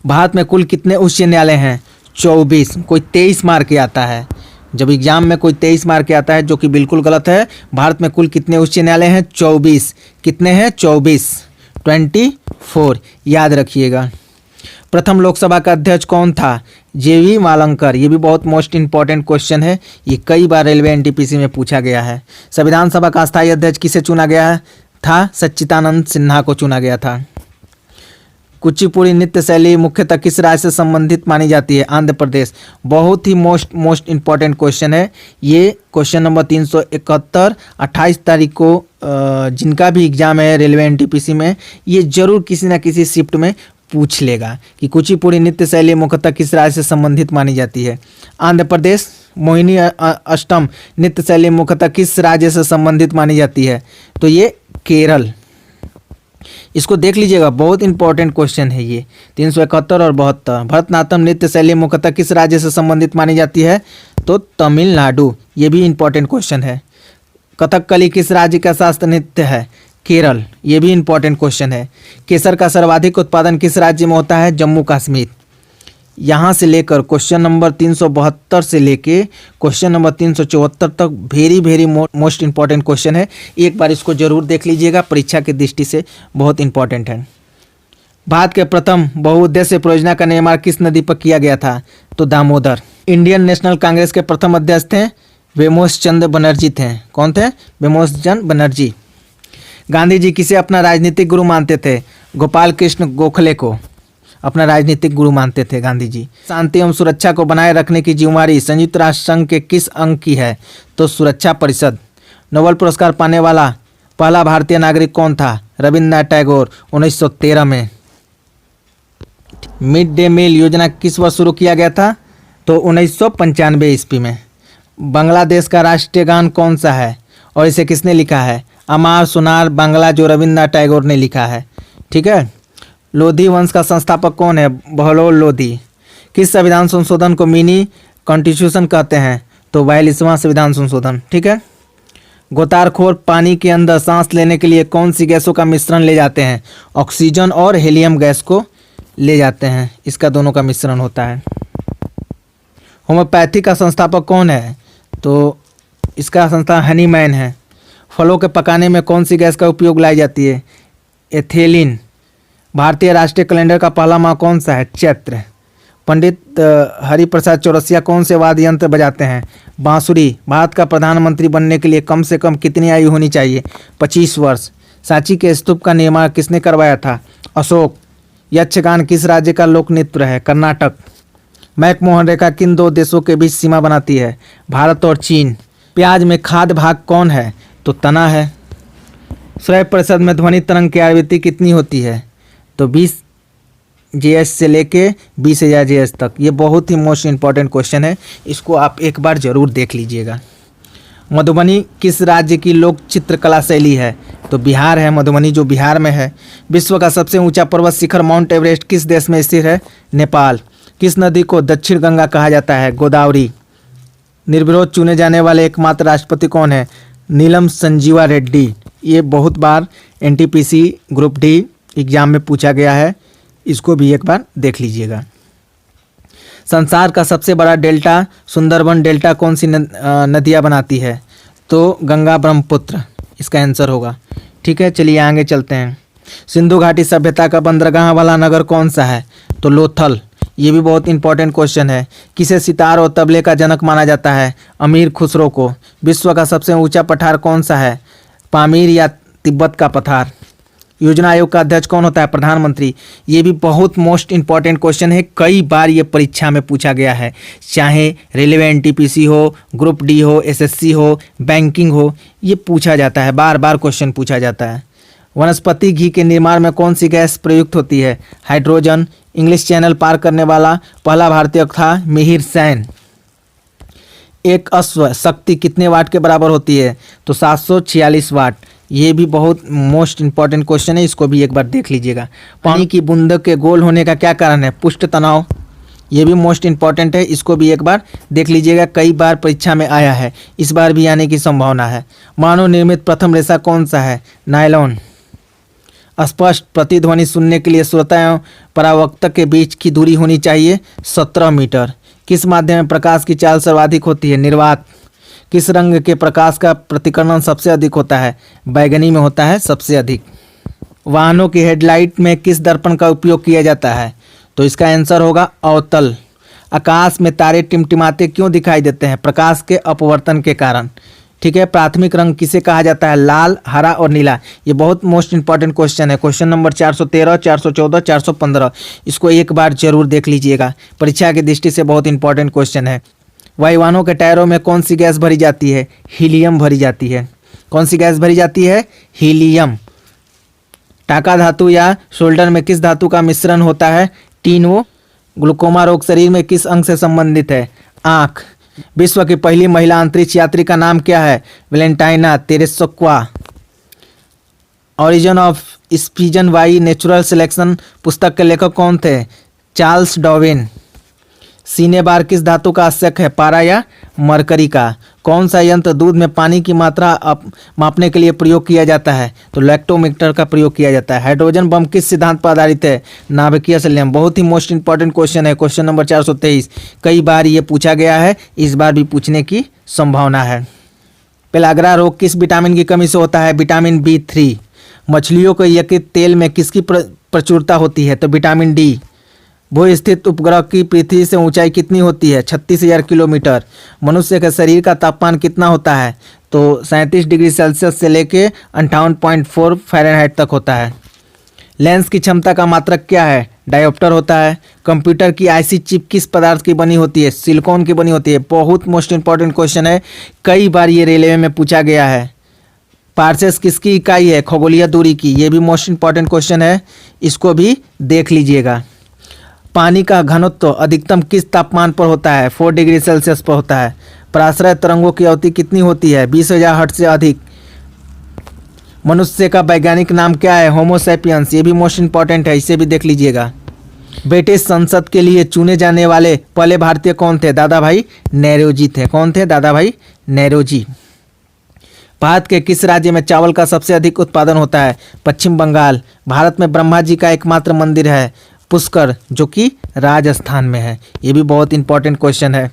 भारत में कुल कितने उच्च न्यायालय हैं? 24। कोई 23 मार के आता है, जब एग्जाम में कोई 23 मार के आता है, जो कि बिल्कुल गलत है। भारत में कुल कितने उच्च न्यायालय हैं? 24। कितने हैं? 24, 24, याद रखिएगा। प्रथम लोकसभा का अध्यक्ष कौन था? जेवी मालंकर। ये भी बहुत मोस्ट इंपॉर्टेंट क्वेश्चन है, ये कई बार रेलवे एनटीपीसी में पूछा गया है। संविधान सभा का अस्थायी अध्यक्ष किसे चुना गया था? सच्चिदानंद सिन्हा को चुना गया था। कुचिपुड़ी नृत्य शैली मुख्यतः किस राज्य से संबंधित मानी जाती है? आंध्र प्रदेश। बहुत ही मोस्ट इंपॉर्टेंट क्वेश्चन है ये। क्वेश्चन नंबर 371 28 तारीख को जिनका भी एग्जाम है रेलवे एनटीपीसी में, ये जरूर किसी न किसी शिफ्ट में पूछ लेगा कि कुचिपुड़ी नृत्य शैली मुख्यतः किस राज्य से संबंधित मानी जाती है? आंध्र प्रदेश। मोहिनी अष्टम नृत्य शैली मुख्यतः किस राज्य से संबंधित मानी जाती है? तो ये केरल। इसको देख लीजिएगा, बहुत इंपॉर्टेंट क्वेश्चन है ये। 371 और 72। भरतनाट्यम नृत्य शैली मुख्यतः किस राज्य से संबंधित मानी जाती है? तो तमिलनाडु। ये भी इंपॉर्टेंट क्वेश्चन है। कथकली किस राज्य का शास्त्रीय नृत्य है? केरल। ये भी इंपॉर्टेंट क्वेश्चन है। केसर का सर्वाधिक उत्पादन किस राज्य में होता है? जम्मू कश्मीर। यहाँ से लेकर क्वेश्चन नंबर 372 से लेके क्वेश्चन नंबर 374 तक वेरी मोस्ट इंपॉर्टेंट क्वेश्चन है। एक बार इसको जरूर देख लीजिएगा, परीक्षा की दृष्टि से बहुत इंपॉर्टेंट है। भारत के प्रथम बहुउद्देश्य परियोजना का निर्माण किस नदी पर किया गया था? तो दामोदर। इंडियन नेशनल कांग्रेस के प्रथम अध्यक्ष थे वेमोस चंद्र बनर्जी थे। कौन थे? वेमोस चंद्र बनर्जी। गांधी जी किसे अपना राजनीतिक गुरु मानते थे? गोपाल कृष्ण गोखले को अपना राजनीतिक गुरु मानते थे गांधी जी। शांति एवं सुरक्षा को बनाए रखने की जिम्मेदारी संयुक्त राष्ट्र संघ के किस अंग की है? तो सुरक्षा परिषद। नोबेल पुरस्कार पाने वाला पहला भारतीय नागरिक कौन था? रविन्द्रनाथ टैगोर, 1913 में। मिड डे मील योजना किस वर्ष शुरू किया गया था? तो 1995 ईस्वी में। बांग्लादेश का राष्ट्रीय गान कौन सा है और इसे किसने लिखा है? अमार सोनार बांग्ला, जो रविन्द्रनाथ टैगोर ने लिखा है। ठीक है। लोधी वंश का संस्थापक कौन है? बहलोल लोधी। किस संविधान संशोधन को मिनी कॉन्स्टिट्यूशन कहते हैं? तो 42वां संविधान संशोधन। ठीक है। गोताखोर पानी के अंदर सांस लेने के लिए कौन सी गैसों का मिश्रण ले जाते हैं? ऑक्सीजन और हीलियम गैस को ले जाते हैं, इसका दोनों का मिश्रण होता है। होम्योपैथी का संस्थापक कौन है? तो इसका संस्थापक हनीमैन है। फलों के पकाने में कौन सी गैस का उपयोग लाई जाती है? एथिलीन। भारतीय राष्ट्रीय कैलेंडर का पहला माह कौन सा है? चैत्र। पंडित हरिप्रसाद चौरसिया कौन से वाद्य यंत्र बजाते हैं? बांसुरी। भारत का प्रधानमंत्री बनने के लिए कम से कम कितनी आयु होनी चाहिए? 25 वर्ष। सांची के स्तूप का निर्माण किसने करवाया था? अशोक। यक्षगान किस राज्य का लोक नृत्य है? कर्नाटक। मैकमोहन रेखा किन दो देशों के बीच सीमा बनाती है? भारत और चीन। प्याज में खाद्य भाग कौन है? तो तना है। श्रव्य परिषद में ध्वनि तरंग की आवृत्ति कितनी होती है? तो 20 GHz से लेके 20,000 GHz तक। ये बहुत ही मोस्ट इंपॉर्टेंट क्वेश्चन है, इसको आप एक बार जरूर देख लीजिएगा। मधुबनी किस राज्य की लोक चित्रकला शैली है? तो बिहार है मधुबनी, जो बिहार में है। विश्व का सबसे ऊंचा पर्वत शिखर माउंट एवरेस्ट किस देश में स्थित है? नेपाल। किस नदी को दक्षिण गंगा कहा जाता है? गोदावरी। निर्विरोध चुने जाने वाले एकमात्र राष्ट्रपति कौन है? नीलम संजीवा रेड्डी। ये बहुत बार NTPC ग्रुप डी एग्जाम में पूछा गया है, इसको भी एक बार देख लीजिएगा। संसार का सबसे बड़ा डेल्टा सुंदरबन डेल्टा कौन सी नदियाँ बनाती है? तो गंगा ब्रह्मपुत्र, इसका आंसर होगा। ठीक है, चलिए आगे चलते हैं। सिंधु घाटी सभ्यता का बंदरगाह वाला नगर कौन सा है? तो लोथल। ये भी बहुत इंपॉर्टेंट क्वेश्चन है। किसे सितार और तबले का जनक माना जाता है? अमीर खुसरो को। विश्व का सबसे ऊंचा पठार कौन सा है? पामीर या तिब्बत का पठार? योजना आयोग का अध्यक्ष कौन होता है? प्रधानमंत्री। ये भी बहुत मोस्ट इंपॉर्टेंट क्वेश्चन है, कई बार ये परीक्षा में पूछा गया है, चाहे रेलवे एनटीपीसी हो, ग्रुप डी हो, एसएससी हो, बैंकिंग हो, ये पूछा जाता है, बार बार क्वेश्चन पूछा जाता है। वनस्पति घी के निर्माण में कौन सी गैस प्रयुक्त होती है? हाइड्रोजन। इंग्लिश चैनल पार करने वाला पहला भारतीय था मिहिर सेन। एक अश्व शक्ति कितने वाट के बराबर होती है? तो 746 वाट। ये भी बहुत मोस्ट इंपॉर्टेंट क्वेश्चन है, इसको भी एक बार देख लीजिएगा। पानी की बूंद के गोल होने का क्या कारण है? पृष्ठ तनाव। ये भी मोस्ट इंपॉर्टेंट है, इसको भी एक बार देख लीजिएगा, कई बार परीक्षा में आया है, इस बार भी आने की संभावना है। मानव निर्मित प्रथम रेशा कौन सा है? नायलॉन। स्पष्ट प्रतिध्वनि सुनने के लिए श्रोता एवं परावक्तक के बीच की दूरी होनी चाहिए 17 मीटर। किस माध्यम में प्रकाश की चाल सर्वाधिक होती है? निर्वात। किस रंग के प्रकाश का प्रतिकर्षण सबसे अधिक होता है? बैगनी में होता है सबसे अधिक। वाहनों की हेडलाइट में किस दर्पण का उपयोग किया जाता है? तो इसका आंसर होगा अवतल। आकाश में तारे टिमटिमाते क्यों दिखाई देते हैं? प्रकाश के अपवर्तन के कारण। ठीक है। प्राथमिक रंग किसे कहा जाता है? लाल, हरा और नीला। ये बहुत मोस्ट इंपॉर्टेंट क्वेश्चन है, क्वेश्चन नंबर 413, 414, 415। इसको एक बार जरूर देख लीजिएगा, परीक्षा की दृष्टि से बहुत इंपॉर्टेंट क्वेश्चन है। वायुयानों के टायरों में कौन सी गैस भरी जाती है? हीलियम भरी जाती है। कौन सी गैस भरी जाती है? हीलियम। टाका धातु या शोल्डर में किस धातु का मिश्रण होता है? टीनो। ग्लूकोमा रोग शरीर में किस अंग से संबंधित है? आँख। विश्व की पहली महिला अंतरिक्ष यात्री का नाम क्या है? Valentina Tereshkova. Origin of species by natural selection पुस्तक के लेखक कौन थे? Charles Darwin. सीने बार किस धातु का आवश्यक है? पारा या मरकरी का। कौन सा यंत्र दूध में पानी की मात्रा मापने के लिए प्रयोग किया जाता है? तो लैक्टोमीटर का प्रयोग किया जाता है। हाइड्रोजन बम किस सिद्धांत पर आधारित है? नाभिकीय संलयन। बहुत ही मोस्ट इंपॉर्टेंट क्वेश्चन है, क्वेश्चन नंबर 423। कई बार ये पूछा गया है, इस बार भी पूछने की संभावना है। पेलाग्रा रोग किस विटामिन की कमी से होता है? Vitamin B3। मछलियों को यकृत तेल में किसकी प्रचुरता होती है? तो विटामिन डी। भू स्थित उपग्रह की पृथ्वी से ऊंचाई कितनी होती है? 36,000 किलोमीटर। मनुष्य के शरीर का तापमान कितना होता है? तो 37 डिग्री सेल्सियस से लेके 58.4 फ़ारेनहाइट तक होता है। लेंस की क्षमता का मात्रक क्या है? डायोप्टर होता है। कंप्यूटर की आईसी चिप किस पदार्थ की बनी होती है? सिलिकॉन की बनी होती है। बहुत मोस्ट इंपॉर्टेंट क्वेश्चन है, कई बार ये रेलवे में पूछा गया है। पार्सेस किसकी इकाई है? खगोलीय दूरी की। ये भी मोस्ट इंपॉर्टेंट क्वेश्चन है, इसको भी देख लीजिएगा। पानी का घनत्व अधिकतम किस तापमान पर होता है? 4 डिग्री सेल्सियस पर होता है। पराश्रय तरंगों की अवधि कितनी होती है? 20,000 हर्ट्ज से अधिक। मनुष्य का वैज्ञानिक नाम क्या है? Homo sapiens. ये भी मोस्ट इंपॉर्टेंट है, इसे भी देख लीजिएगा। ब्रिटिश संसद के लिए चुने जाने वाले पहले भारतीय कौन थे? दादा भाई नेरोजी थे। कौन थे? दादा भाई नेरोजी। भारत के किस राज्य में चावल का सबसे अधिक उत्पादन होता है? पश्चिम बंगाल। भारत में ब्रह्मा जी का एकमात्र मंदिर है पुष्कर, जो कि राजस्थान में है। ये भी बहुत इंपॉर्टेंट क्वेश्चन है।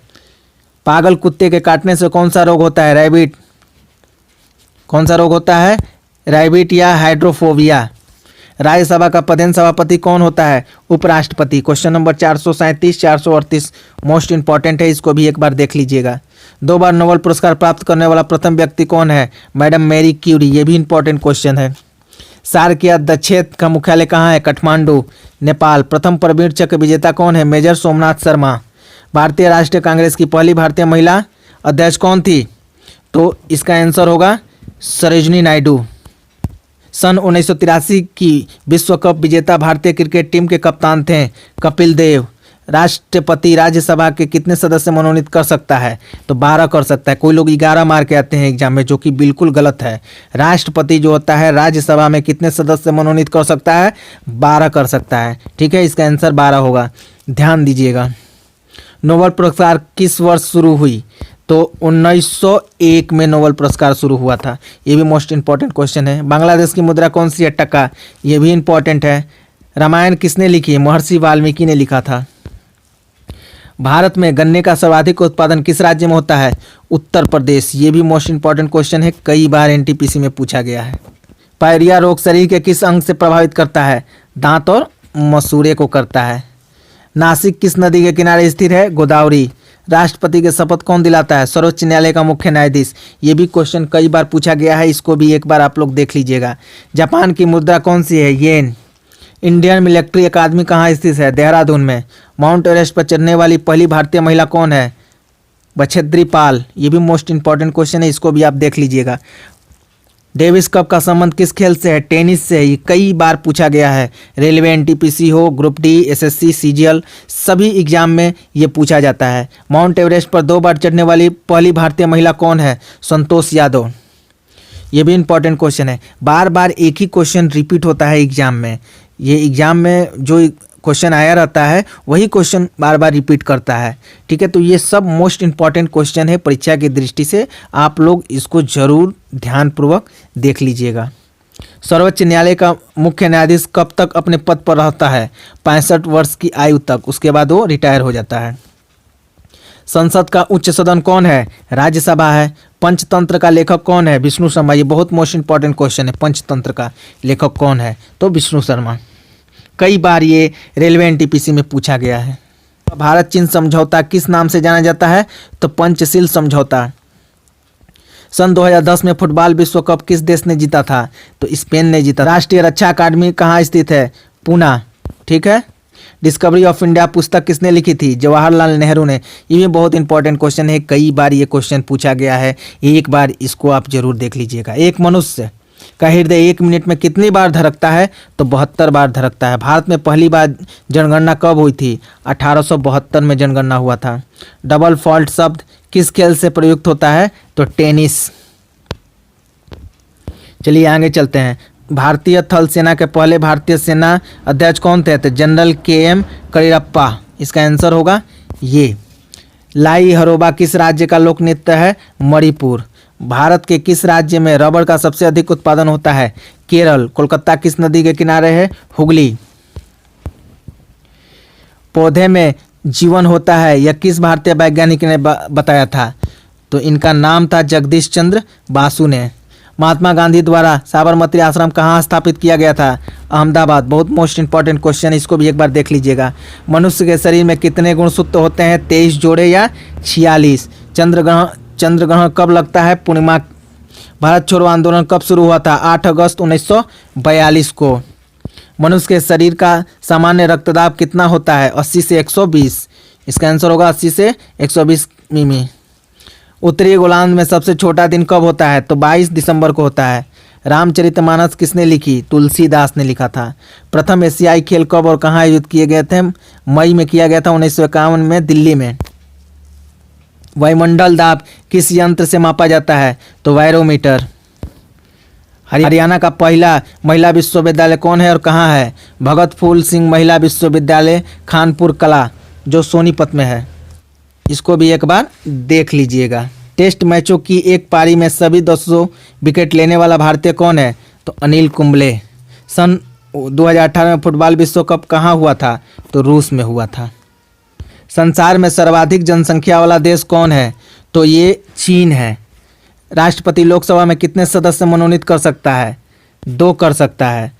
पागल कुत्ते के काटने से कौन सा रोग होता है? रैबिट। कौन सा रोग होता है? रैबिट या हाइड्रोफोबिया। राज्यसभा का प्रधान सभापति कौन होता है? उपराष्ट्रपति। क्वेश्चन नंबर 437, 438 मोस्ट इंपॉर्टेंट है, इसको भी एक बार देख लीजिएगा। 2 बार नोबेल पुरस्कार प्राप्त करने वाला प्रथम व्यक्ति कौन है? Madam Marie Curie. ये भी इंपॉर्टेंट क्वेश्चन है। सार्क या दक्षेत्र का मुख्यालय कहाँ है? काठमांडू, नेपाल। प्रथम प्रवीण चक्र विजेता कौन है? मेजर सोमनाथ शर्मा। भारतीय राष्ट्रीय कांग्रेस की पहली भारतीय महिला अध्यक्ष कौन थी? तो इसका आंसर होगा सरोजिनी नायडू। सन 1983 की विश्व कप विजेता भारतीय क्रिकेट टीम के कप्तान थे कपिल देव। राष्ट्रपति राज्यसभा के कितने सदस्य मनोनीत कर सकता है? तो 12 कर सकता है। कोई लोग 11 मार के आते हैं एग्जाम में, जो कि बिल्कुल गलत है। राष्ट्रपति जो होता है राज्यसभा में कितने सदस्य मनोनीत कर सकता है? 12 कर सकता है। ठीक है, इसका आंसर 12 होगा, ध्यान दीजिएगा। नोबेल पुरस्कार किस वर्ष शुरू हुई? तो 1901 में नोबेल पुरस्कार शुरू हुआ था। ये भी मोस्ट इंपॉर्टेंट क्वेश्चन है। बांग्लादेश की मुद्रा कौन सी है? टका। ये भी इंपॉर्टेंट है। रामायण किसने लिखी है? महर्षि वाल्मीकि ने लिखा था। भारत में गन्ने का सर्वाधिक उत्पादन किस राज्य में होता है? उत्तर प्रदेश। ये भी मोस्ट इंपॉर्टेंट क्वेश्चन है, कई बार एनटीपीसी में पूछा गया है। पायरिया रोग शरीर के किस अंग से प्रभावित करता है? दांत और मसूड़े को करता है। नासिक किस नदी के किनारे स्थित है? गोदावरी। राष्ट्रपति के शपथ कौन दिलाता है? सर्वोच्च न्यायालय का मुख्य न्यायाधीश। ये भी क्वेश्चन कई बार पूछा गया है, इसको भी एक बार आप लोग देख लीजिएगा। जापान की मुद्रा कौन सी है? येन। इंडियन मिलिट्री अकादमी कहाँ स्थित है? देहरादून में। माउंट एवरेस्ट पर चढ़ने वाली पहली भारतीय महिला कौन है? बछेद्री पाल। ये भी मोस्ट इंपॉर्टेंट क्वेश्चन है, इसको भी आप देख लीजिएगा। डेविस कप का संबंध किस खेल से है? टेनिस से। ये कई बार पूछा गया है। रेलवे, एनटीपीसी हो, ग्रुप डी, एसएससी, सीजीएल, सभी एग्जाम में ये पूछा जाता है। माउंट एवरेस्ट पर 2 बार चढ़ने वाली पहली भारतीय महिला कौन है? संतोष यादव। ये भी इंपॉर्टेंट क्वेश्चन है। बार बार एक ही क्वेश्चन रिपीट होता है एग्जाम में। ये एग्जाम में जो क्वेश्चन आया रहता है वही क्वेश्चन बार बार रिपीट करता है। ठीक है, तो ये सब मोस्ट इंपॉर्टेंट क्वेश्चन है परीक्षा की दृष्टि से, आप लोग इसको जरूर ध्यानपूर्वक देख लीजिएगा। सर्वोच्च न्यायालय का मुख्य न्यायाधीश कब तक अपने पद पर रहता है? 65 वर्ष की आयु तक, उसके बाद वो रिटायर हो जाता है। संसद का उच्च सदन कौन है? राज्यसभा है। पंचतंत्र का लेखक कौन है? विष्णु शर्मा। ये बहुत मोस्ट इंपॉर्टेंट क्वेश्चन है, पंचतंत्र का लेखक कौन है? तो विष्णु शर्मा। कई बार ये रेलवे एनटीपीसी में पूछा गया है। भारत चीन समझौता किस नाम से जाना जाता है? तो पंचशील समझौता। सन 2010 में फुटबॉल विश्व कप किस देश ने जीता था? तो स्पेन ने जीता। राष्ट्रीय रक्षा अकादमी कहाँ स्थित है? पूना। ठीक है। डिस्कवरी ऑफ इंडिया पुस्तक किसने लिखी थी? जवाहरलाल नेहरू ने। ये भी बहुत इंपॉर्टेंट क्वेश्चन है, कई बार ये क्वेश्चन पूछा गया है, एक बार इसको आप जरूर देख लीजिएगा। एक मनुष्य का हृदय 1 मिनट में कितनी बार धड़कता है? तो 72 बार धड़कता है। भारत में पहली बार जनगणना कब हुई थी? 1872 में जनगणना हुआ था। डबल फॉल्ट शब्द किस खेल से प्रयुक्त होता है? तो टेनिस। चलिए आगे चलते हैं। भारतीय थल सेना के पहले भारतीय सेना अध्यक्ष कौन थे? तो जनरल KM करियप्पा। इसका आंसर होगा ये। लाई हरोबा किस राज्य का लोक नृत्य है? मणिपुर। भारत के किस राज्य में रबड़ का सबसे अधिक उत्पादन होता है? केरल। कोलकाता किस नदी के किनारे है? हुगली। पौधे में जीवन होता है, यह किस भारतीय वैज्ञानिक ने बताया था? तो इनका नाम था जगदीश चंद्र बासु ने। महात्मा गांधी द्वारा साबरमती आश्रम कहाँ स्थापित किया गया था? अहमदाबाद। बहुत मोस्ट इंपॉर्टेंट क्वेश्चन, इसको भी एक बार देख लीजिएगा। मनुष्य के शरीर में कितने गुणसूत्र होते हैं? 23 जोड़े या 46। चंद्र ग्रहण कब लगता है? पूर्णिमा। भारत छोड़ो आंदोलन कब शुरू हुआ था? 8 अगस्त 1942 को। मनुष्य के शरीर का सामान्य रक्तदाब कितना होता है? 80 से 120। इसका आंसर होगा 80 से 120 मिमी। उत्तरी गोलार्ध में सबसे छोटा दिन कब होता है? तो 22 दिसंबर को होता है। रामचरितमानस किसने लिखी? तुलसीदास ने लिखा था। प्रथम एशियाई खेल कब और कहाँ आयोजित किए गए थे? मई में किया गया था 1951 में दिल्ली में। वायुमंडल दाब किस यंत्र से मापा जाता है? तो बैरोमीटर। हरियाणा का पहला महिला विश्वविद्यालय कौन है और कहाँ है? भगत फूल सिंह महिला विश्वविद्यालय खानपुर कला, जो सोनीपत में है। इसको भी एक बार देख लीजिएगा। टेस्ट मैचों की एक पारी में सभी 200 विकेट लेने वाला भारतीय कौन है? तो अनिल कुंबले। सन 2018 में फुटबॉल विश्व कप कहाँ हुआ था? तो रूस में हुआ था। संसार में सर्वाधिक जनसंख्या वाला देश कौन है? तो ये चीन है। राष्ट्रपति लोकसभा में कितने सदस्य मनोनीत कर सकता है? 2 कर सकता है।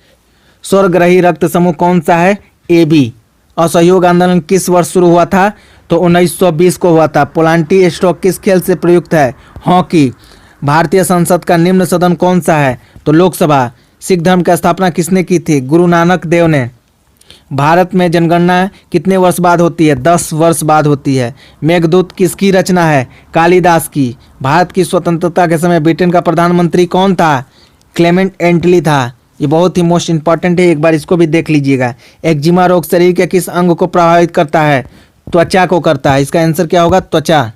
स्वर्गग्रही रक्त समूह कौन सा है? AB। असहयोग आंदोलन किस वर्ष शुरू हुआ था? तो 1920 को हुआ था। पोलांटी स्ट्रोक किस खेल से प्रयुक्त है? हॉकी। भारतीय संसद का निम्न सदन कौन सा है? तो लोकसभा। सिख धर्म की स्थापना किसने की थी? गुरु नानक देव ने। भारत में जनगणना कितने वर्ष बाद होती है? 10 वर्ष बाद होती है। मेघदूत किसकी रचना है? कालिदास की। भारत की स्वतंत्रता के समय ब्रिटेन का प्रधानमंत्री कौन था? क्लेमेंट एटली था। ये बहुत ही मोस्ट इंपॉर्टेंट है, एक बार इसको भी देख लीजिएगा। एक्जिमा रोग शरीर के किस अंग को प्रभावित करता है? त्वचा को करता है। इसका आंसर क्या होगा? त्वचा।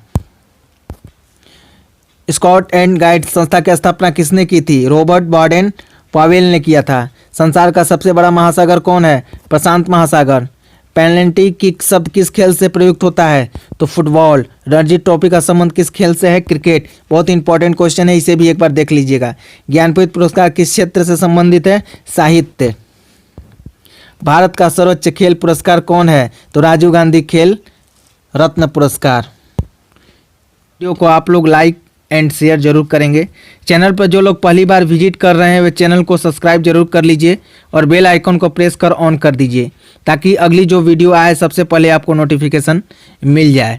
स्काउट एंड गाइड संस्था की स्थापना किसने की थी? रॉबर्ट बाडेन पावेल ने किया था। संसार का सबसे बड़ा महासागर कौन है? प्रशांत महासागर। पेनल्टी किक शब्द किस खेल से प्रयुक्त होता है? तो फुटबॉल। रणजी ट्रॉफी का संबंध किस खेल से है? क्रिकेट। बहुत इंपॉर्टेंट क्वेश्चन है, इसे भी एक बार देख लीजिएगा। ज्ञानपीठ पुरस्कार किस क्षेत्र से संबंधित है? साहित्य। भारत का सर्वोच्च खेल पुरस्कार कौन है? तो राजीव गांधी खेल रत्न पुरस्कार। वीडियो को आप लोग लाइक एंड शेयर जरूर करेंगे। चैनल पर जो लोग पहली बार विजिट कर रहे हैं वे चैनल को सब्सक्राइब जरूर कर लीजिए और बेल आइकन को प्रेस कर ऑन कर दीजिए, ताकि अगली जो वीडियो आए सबसे पहले आपको नोटिफिकेशन मिल जाए।